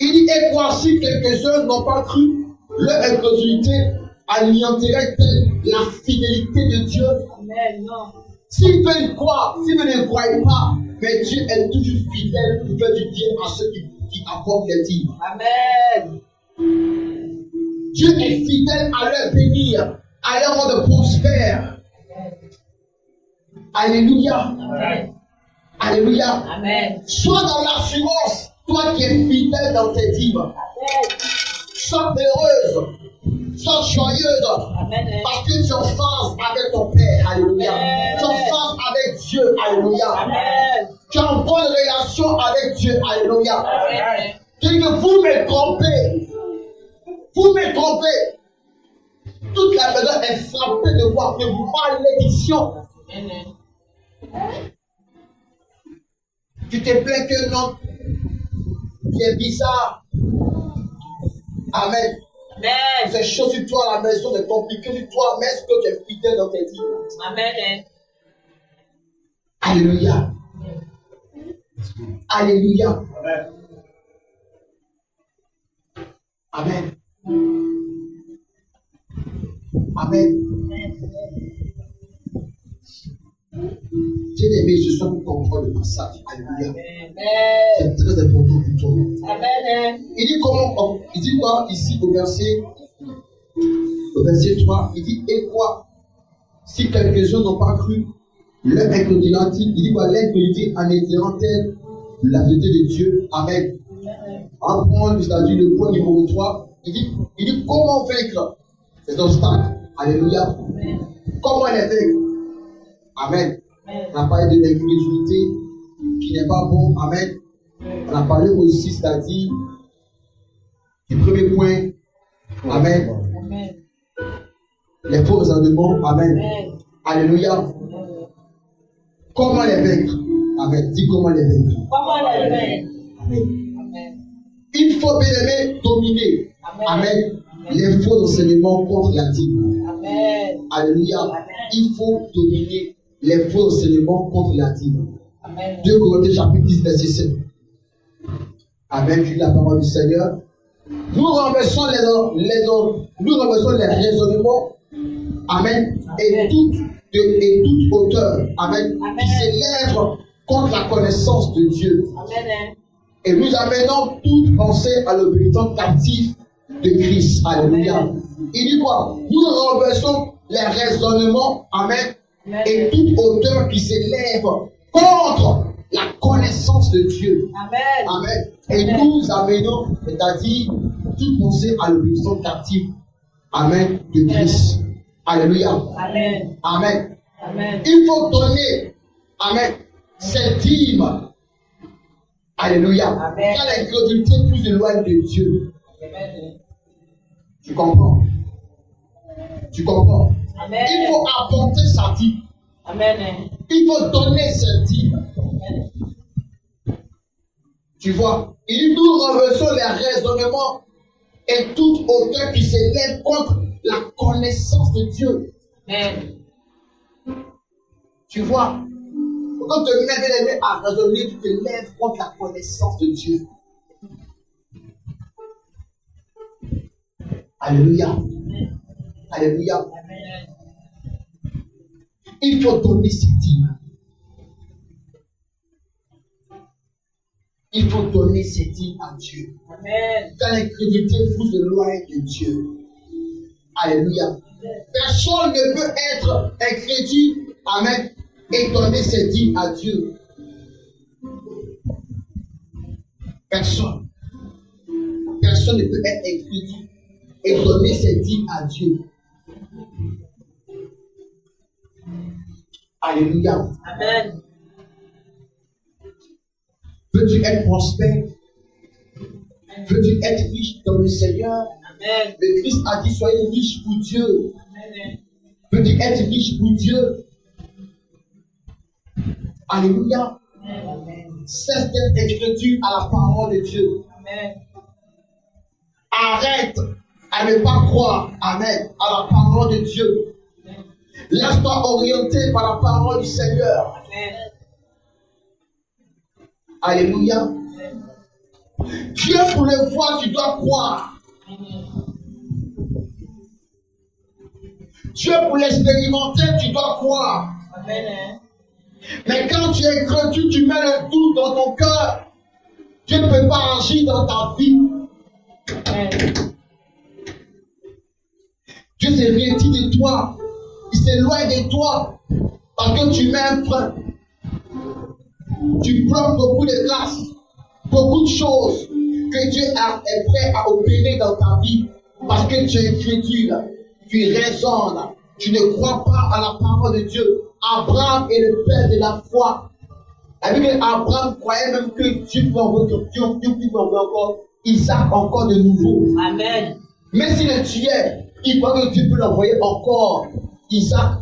Il dit, et quoi si quelques-uns n'ont pas cru, leur incrédulité anéantirait-elle la fidélité de Dieu? Amen. Non. S'ils veulent croire, s'ils ne croient pas, mais Dieu est toujours fidèle pour faire du bien à ceux qui apportent les dîmes. Amen. Dieu est fidèle à leur bénir, à leur rendre prospère. Alléluia. Amen. Alléluia. Amen. Sois dans l'assurance, toi qui es fidèle dans tes dîmes. Amen. Sois heureuse, sois joyeuse, Amen. parce que tu es en phase avec ton Père. Alléluia. Amen. Tu es en phase avec Dieu. Alléluia. Amen. Tu es en bonne relation avec Dieu. Alléluia. Amen. C'est que vous me trompez. Vous me trompez. Toute la maison est frappée de voir de malédiction. Amen. Tu te plains que non, qui est bizarre. Amen. Amen. Ces choses sur toi à la maison, c'est compliqué sur toi, mais est-ce que tu es fidèle dans tes vies? Amen. Alléluia. Alléluia. Amen. Amen. J'ai aimé ce soir pour comprendre le passage. Alléluia. Amen. C'est très important pour toi. Amen. Il dit comment? Il dit quoi ici au verset 3? Il dit, et quoi? Si quelques-uns n'ont pas cru, leur incrédulité, il dit quoi? L'incrédulité anéantirait-elle la vérité de Dieu? Amen. En point, c'est-à-dire le point numéro 3, il dit comment vaincre ces obstacles? Alléluia. Comment les vaincre? Amen. On a parlé de l'incrédulité qui n'est pas bon. Amen. On a parlé aussi, c'est-à-dire du premier point. Amen. Amen. Les faux raisonnements. Amen. Alléluia. Comment les vaincre? Amen. Dis comment les vaincre. Comment les vaincre? Amen. Il faut bien aimer dominer. Amen. Amen. Les faux enseignements contre la dîme. Amen. Alléluia. Amen. Il faut dominer les faux enseignements contre la dîme. Amen. 2 Corinthiens chapitre 10, verset 7. Amen. Je lis la parole du Seigneur. Nous renversons les raisonnements. Amen. Et toute hauteur. Amen. Qui s'élève contre la connaissance de Dieu. Amen. Et nous amenons toute pensée à l'obéissance captive de Christ. Alléluia. Amen. Il dit quoi? Nous renversons les raisonnements. Amen. Et toute hauteur qui s'élève contre la connaissance de Dieu. Amen. Amen. Et nous amenons, c'est-à-dire toute pensée à l'obéissance captive. Amen. De Christ. Alléluia. Amen. Amen. Amen. Il faut donner, amen, cette dîme. Alléluia. Amen. Car l'incrédulité plus éloigne de Dieu. Amen. Tu comprends? Tu comprends? Amen. Il faut apporter sa dîme. Amen. Il faut donner cette dîme. Amen. Tu vois? Il dit nous renversons les raisonnements et toute hauteur qui s'élève contre la connaissance de Dieu. Amen. Tu vois? Quand tu te mets à raisonner, tu te lèves contre la connaissance de Dieu. Alléluia. Amen. Alléluia. Amen. Il faut donner cette dîme. Il faut donner cette dîme à Dieu. Amen. Quand l'incrédulité vous éloigne de Dieu. Alléluia. Personne ne peut être incrédule. Amen. Et donner cette dîme à Dieu. Personne. Personne ne peut être incrédule et donner cette dîme à Dieu. Alléluia. Amen. Veux-tu être prospère? Veux-tu être riche dans le Seigneur? Amen. Le Christ a dit soyez riches pour Dieu. Amen. Veux-tu être riche pour Dieu? Alléluia. Amen. Cesse d'être incrédule à la parole de Dieu. Amen. Arrête à ne pas croire, amen, à la parole de Dieu. Laisse-toi orienter par la parole du Seigneur. Amen. Alléluia. Dieu pour le voir, tu dois croire. Dieu pour l'expérimenter, tu dois croire. Amen. Mais quand tu es incrédule, tu mets le doute dans ton cœur. Dieu ne peut pas agir dans ta vie. Amen. Dieu s'est revêtu de toi. Il s'éloigne de toi. Parce que tu mets un frein. Tu bloques beaucoup de grâces. Beaucoup de choses que Dieu est prêt à opérer dans ta vie. Parce que tu es incrédule. Tu raisonnes. Tu ne crois pas à la parole de Dieu. Abraham est le père de la foi. Abraham croyait même que Dieu pouvait envoyer encore Isaac encore de nouveau. Amen. Mais s'il le tuait, il croyait que Dieu peut l'envoyer encore Isaac.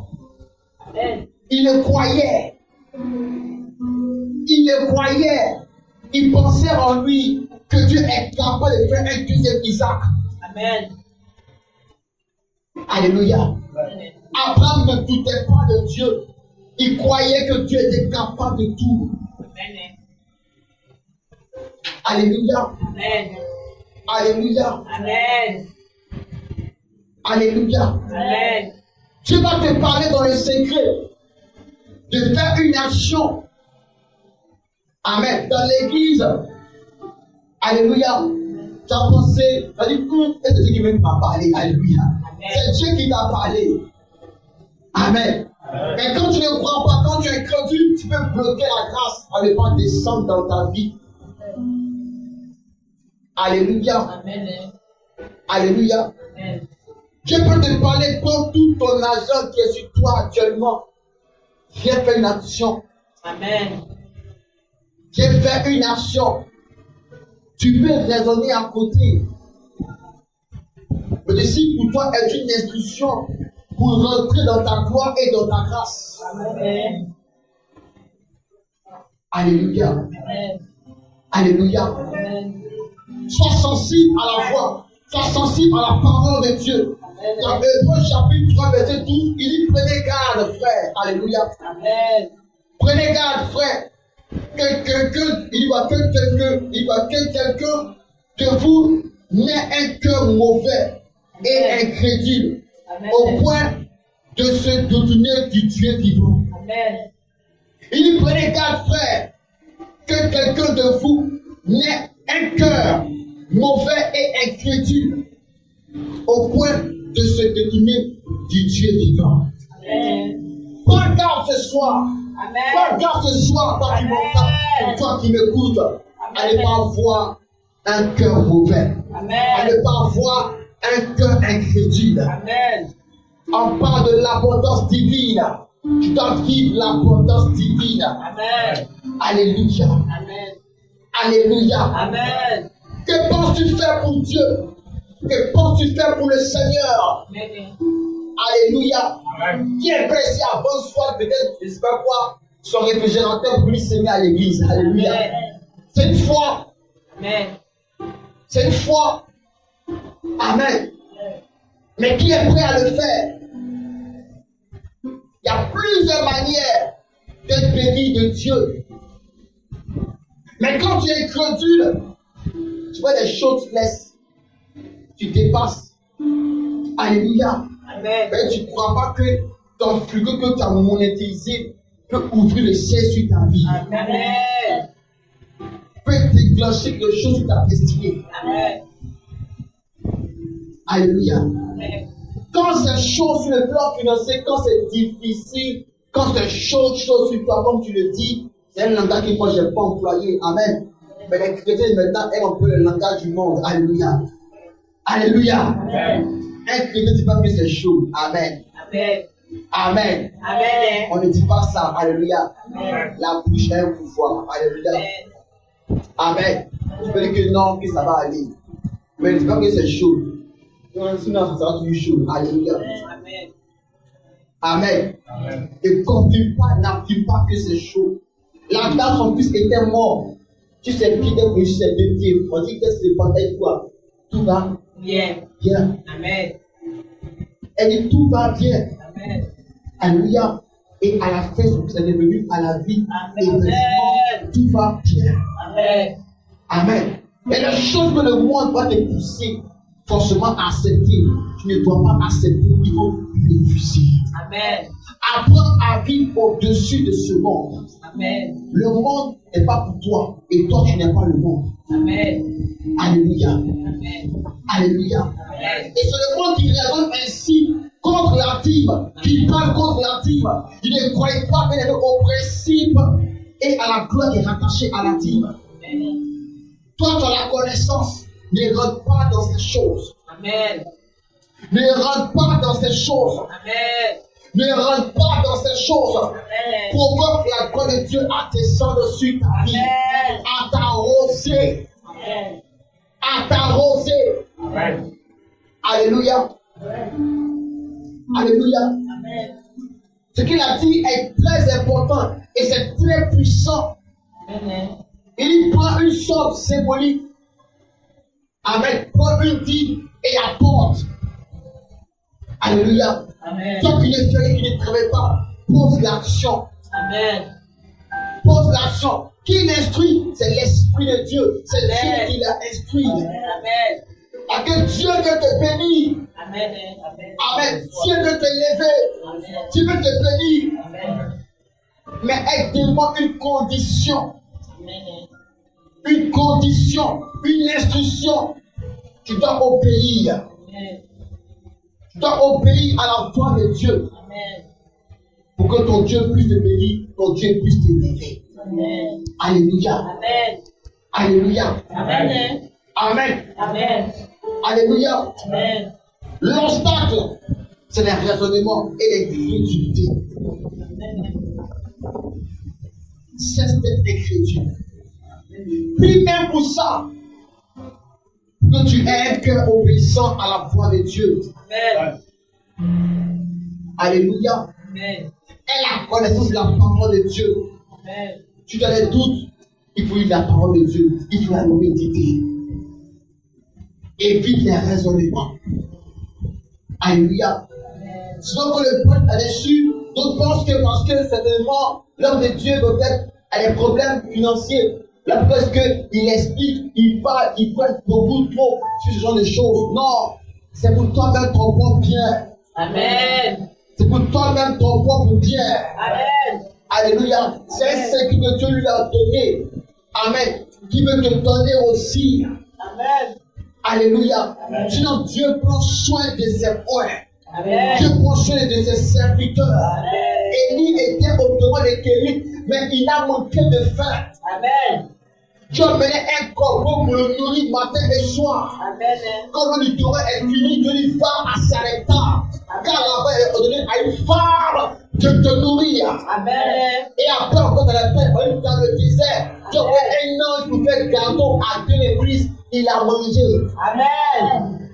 Amen. Il le croyait. Il le croyait. Il pensait en lui que Dieu est capable de faire un deuxième Isaac. Amen. Alléluia. Amen. Abraham ne doutait pas de Dieu. Il croyait que Dieu était capable de tout. Amen. Alléluia. Amen. Alléluia. Amen. Alléluia. Amen. Dieu va te parler dans le secret de faire une action. Amen. Dans l'église. Alléluia. Tu as pensé, tu as dit, c'est Dieu qui m'a parlé. Alléluia. C'est Dieu qui t'a parlé. Amen. Mais quand tu ne crois pas, quand tu es incrédule, tu peux bloquer la grâce à ne pas descendre dans ta vie. Alléluia. Amen. Alléluia. Amen. Dieu peut te parler dans tout ton argent qui est sur toi actuellement. Viens faire une action. Amen. Viens faire une action. Tu peux raisonner à côté. Mais ceci pour toi est une instruction pour rentrer dans ta gloire et dans ta grâce. Amen. Alléluia. Amen. Alléluia. Amen. Sois sensible à la voix. Sois sensible à la parole de Dieu. Dans Hébreux chapitre 3, verset 12, il dit prenez garde, frère. Alléluia. Amen. Prenez garde, frère. Il va que quelqu'un de vous n'ait un cœur mauvais et incrédule au point de se détourner du Dieu vivant. Amen. Il dit prenez garde, frère, que quelqu'un de vous n'ait un cœur mauvais et incrédule au point de se détourner du Dieu vivant. Amen. Prends garde ce soir. Amen. Prends garde ce soir, toi qui m'entends, toi qui m'écoutes, à ne pas avoir un cœur mauvais, à Amen. ne pas avoir un cœur incrédule. Amen. On parle de l'abondance divine. Tu dois vivre l'abondance divine. Amen. Alléluia. Amen. Alléluia. Amen. Que penses-tu faire pour Dieu? Que penses-tu faire pour le Seigneur? Amen. Alléluia. Qui est prêt ici avant soi, peut-être, je ne sais pas quoi, son réfrigérateur pour lui s'aimer à l'église? Alléluia. Amen. C'est une foi. Amen. C'est une foi. Amen. Mais qui est prêt à le faire? Il y a plusieurs manières d'être béni de Dieu. Mais quand tu es incrédule, tu vois des choses qui laissent. Tu dépasses. Alléluia. Amen. Mais tu ne crois pas que ton frigo que tu as monétisé peut ouvrir le ciel sur ta vie. Amen. Peut déclencher quelque chose sur ta destinée. Amen. Alléluia. Amen. Quand c'est chaud sur le plan financier, quand c'est difficile, quand c'est chaud sur toi, comme tu le dis, c'est un langage que moi je n'ai pas employé. Amen. Mais les chrétiens maintenant aiment un peu le langage du monde. Alléluia. Alléluia. Amen. Un chrétien ne dit pas que c'est chaud. Amen. Amen. Amen. Amen. On ne dit pas ça. Alléluia. Amen. La bouche a un pouvoir. Alléluia. Amen. Tu peux dire que non, que ça va aller. Mais ne dis pas que c'est chaud. Sinon, ça sera toujours chaud. Alléluia. Amen. Amen. Ne confirme pas, n'affirme pas que c'est chaud. Là, son fils était mort. Tu sais qu'il est venu sur ses deux pieds. On dit qu'est-ce que c'est bataille quoi? Tout va Bien. bien. Amen. Elle dit tout va bien. Amen. Alléluia. Et à la fin, son fils est revenu à la vie. Et Amen. vraiment, tout va bien. Amen. Amen. Mais la chose que le monde va te pousser forcément à accepter, tu ne dois pas accepter, il faut refuser. Amen. Apprends à vivre au-dessus de ce monde. Amen. Le monde n'est pas pour toi et toi tu n'es pas le monde. Amen. Alléluia. Amen. Alléluia. Amen. Et c'est le monde qui raisonne ainsi contre la dîme, qui parle contre la dîme. Il ne croyait pas qu'il avait au principe et à la gloire qui est rattachée à la dîme. Amen. Toi, tu as la connaissance. Ne rentre pas dans ces choses. Amen. Ne rentre pas dans ces choses. Amen. Ne rentre pas dans ces choses. Amen. Provoque la gloire de Dieu à descendre sur ta vie. Amen. À t'arroser. Amen. À t'arroser. Amen. Alléluia. Alléluia. Amen. Ce qu'il a dit est très important et c'est très puissant. Amen. Il prend une somme symbolique. Amen. Prends une dîme et apporte. Alléluia. Amen. Toi qui ne fais rien, qui ne travaille pas, pose l'action. Amen. Pose l'action. Qui l'instruit? C'est l'Esprit de Dieu. C'est Amen. Dieu qui l'a instruit. Amen. À que Dieu veut te bénir. Amen. Amen. Amen. Dieu veut te lever. Amen. Dieu veut te bénir. Amen. Mais elle demande une condition. Amen. Une condition. Une instruction. Tu dois obéir. Amen. Tu dois obéir à la voix de Dieu. Amen. Pour que ton Dieu puisse te bénir, ton Dieu puisse te lever. Amen. Alléluia. Amen. Alléluia. Amen. Amen. Amen. Alléluia. Amen. L'obstacle, c'est les raisonnements et les crédulités. Cesse d'être incrédule. Puis même pour ça, que tu aies un cœur obéissant à la voix de Dieu. Amen. Alléluia. Amen. Et la connaissance de la parole de Dieu. Amen. Tu as des doutes, il faut lire la parole de Dieu. Il faut la méditer. Évite les raisonnements. Alléluia. Sinon, quand le peuple a déçu, d'autres pensent que parce que certainement l'homme de Dieu peut-être a des problèmes financiers. Là, parce qu'il explique, il parle, il prête beaucoup trop sur ce genre de choses. Non, c'est pour toi-même ton propre bien. Amen. C'est pour toi-même ton propre bien. Amen. Alléluia. C'est un secret que Dieu lui a donné. Amen. Qui veut te donner aussi. Amen. Alléluia. Sinon, Dieu prend soin de ses points. Amen. Dieu prend soin de ses serviteurs. Amen. Élie était au devant des Kélites, mais il a manqué de faim. Amen. Dieu menait un corbeau pour le nourrir matin et soir. Amen. Quand l'auditoire est fini, Dieu lui va à Sarepta. Car là-bas, il est donné à une femme de te nourrir. Amen. Et après encore dans le désert, Dieu a un ange pour faire gâteau à Dieu l'église. Il a mangé. Amen.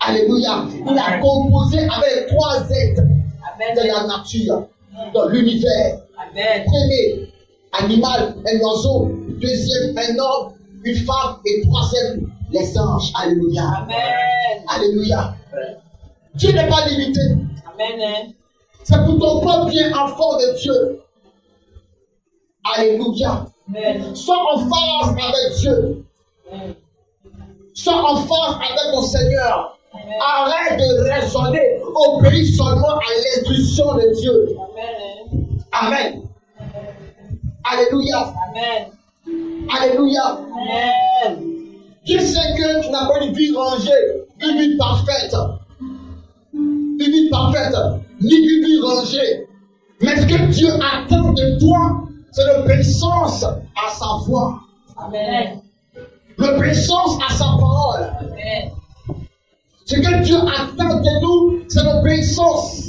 Alléluia. Il a composé avec 3 êtres de la nature, dans l'univers. Amen. Premier, animal, un oiseau. Deuxième, un homme, une femme. Et troisième, les anges. Alléluia. Amen. Alléluia. Dieu n'est pas limité. Amen. C'est pour ton propre bien, enfant de Dieu. Alléluia. Amen. Sois en phase avec Dieu. Sois en phase avec ton Seigneur. Arrête de raisonner. Obéis seulement à l'instruction de Dieu. Amen. Amen. Alléluia. Amen. Alléluia. Amen. Dieu sait que tu n'as pas une vie rangée, une vie parfaite. Une vie parfaite, ni une vie rangée. Mais ce que Dieu attend de toi, c'est l'obéissance à sa voix. Amen. L'obéissance à sa parole. Amen. Ce que Dieu attend de nous, c'est l'obéissance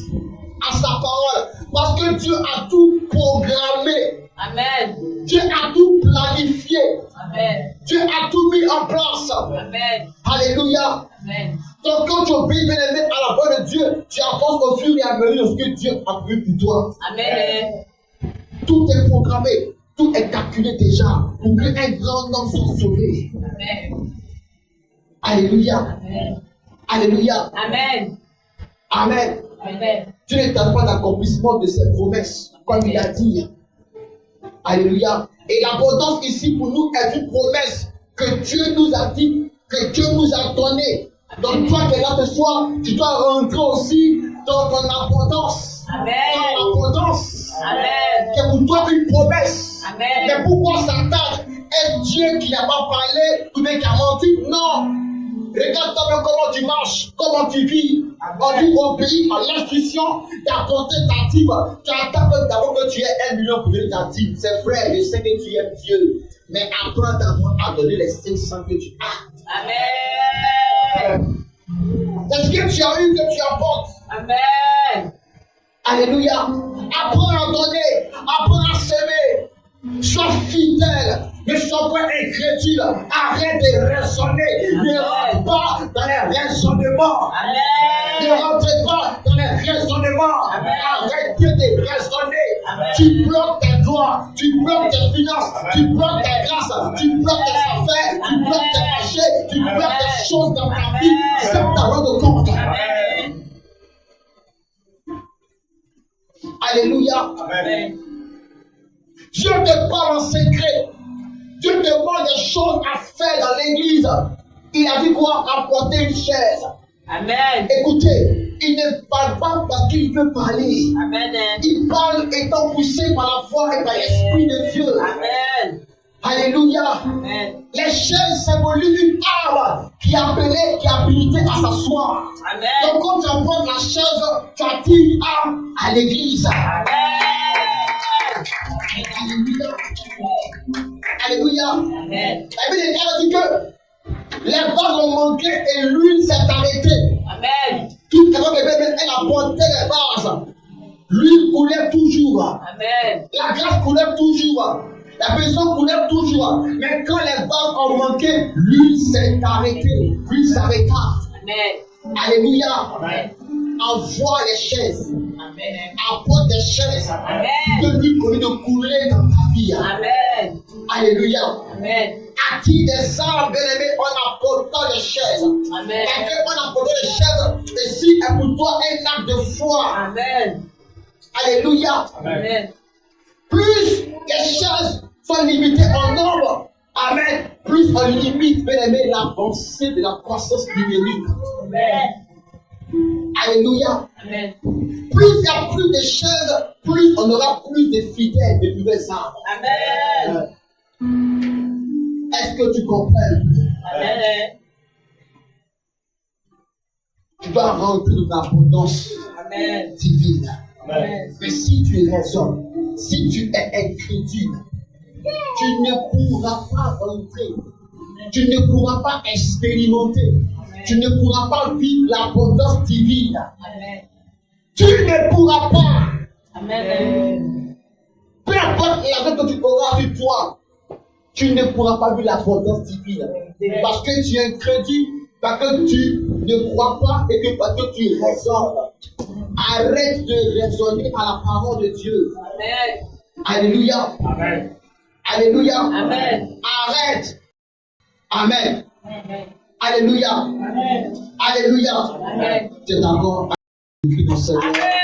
à sa parole. Parce que Dieu a tout programmé. Amen. Dieu a tout planifié. Amen. Dieu a tout mis en place. Amen. Alléluia. Amen. Donc quand tu obéis bien aimé à la voix de Dieu, tu avances au fur et à mesure de ce que Dieu a prévu pour toi. Amen. Tout est programmé, tout est calculé déjà pour qu'un grand nombre soit sauvé. Amen. Alléluia. Amen. Alléluia. Amen. Amen. Amen. Dieu ne tarde pas d'accomplissement de ses promesses, comme il a dit. Alléluia. Et l'abondance ici pour nous est une promesse que Dieu nous a dit, que Dieu nous a donnée. Donc toi qui es là ce soir, tu dois rentrer aussi dans ton abondance. Amen. Dans l'abondance. Amen. C'est pour toi une promesse. Amen. Mais pourquoi Satan est Dieu qui n'a pas parlé ou bien qui a menti? Non. Regarde-toi comment tu marches, comment tu vis. On dit obéir à l'instruction d'apporter ta dîme. Tu attends d'abord que tu aies 1 million pour donner ta dîme. C'est vrai, je sais que tu aimes Dieu. Mais apprends d'abord à donner les 500 que tu as. Amen. C'est ce que tu as eu que tu apportes. Amen. Alléluia. Apprends à donner, apprends à s'aimer. Sois fidèle, ne sois pas incrédule. Arrête de raisonner. Ne rentre pas dans les raisonnements. Ne Amen. rentrez pas dans les raisonnements. Amen. Arrêtez de raisonner. Amen. Tu bloques tes droits, tu bloques tes finances, tu bloques tes grâces, tu bloques tes affaires, tu bloques tes marchés, tu bloques tes choses dans ta vie. C'est ta rendre compte. Amen. Alléluia. Amen. Dieu te parle en secret. Dieu te demande des choses à faire dans l'église. Il a dit quoi? Apporter une chaise. Amen. Écoutez, il ne parle pas parce qu'il veut parler. Amen. Il parle étant poussé par la foi et par l'Esprit de Dieu. Amen. Alléluia. Amen. Les chaises symbolisent une arme qui est appelée, qui est habilitée à s'asseoir. Amen. Donc quand tu apportes la chaise, tu attires une arme à l'église. Amen. Alléluia. Alléluia. Amen. La Bible dit que les vases ont manqué et l'huile s'est arrêtée. Amen. Toute personne elle apportait les vases. L'huile coulait toujours. Amen. La grâce coulait toujours. La personne coulait toujours. Mais quand les vases ont manqué, l'huile s'est arrêtée. L'huile s'arrêta. Amen. Alléluia. Amen. Envoie les chaises. Amen. Apporte des chaises. Amen. Que l'huile continue de couler dans ta vie. Amen. Alléluia. Amen. Attire des âmes bien-aimées en apportant des chaises. Amen. Parce qu'en apportant des chaises, ceci est pour toi un acte de foi. Amen. Alléluia. Amen. Plus les chaises sont limitées en nombre, amen, plus on limite, bien-aimé, l'avancée de la croissance numérique. Amen. Alléluia. Amen. Plus il y a plus de chaises, plus on aura plus de fidèles, de nouvelles âmes. Amen. Est-ce que tu comprends? Amen. Tu dois rentrer dans l'abondance Amen. divine. Amen. Mais si tu raisonnes, si tu es incrédule, tu ne pourras pas rentrer. Tu ne pourras pas expérimenter. Tu ne pourras pas vivre l'abondance divine. Amen. Tu ne pourras pas. Amen. Peu importe l'argent que tu auras sur toi, tu ne pourras pas vivre l'abondance divine. Parce que tu as un crédit, parce que tu ne crois pas et que parce que tu raisonnes. Arrête de raisonner à la parole de Dieu. Amen. Alléluia. Amen. Alléluia. Amen. Arrête. Amen. Amen. Alléluia. Amen. Alléluia. Amen. C'est encore un cri dans cette Amen.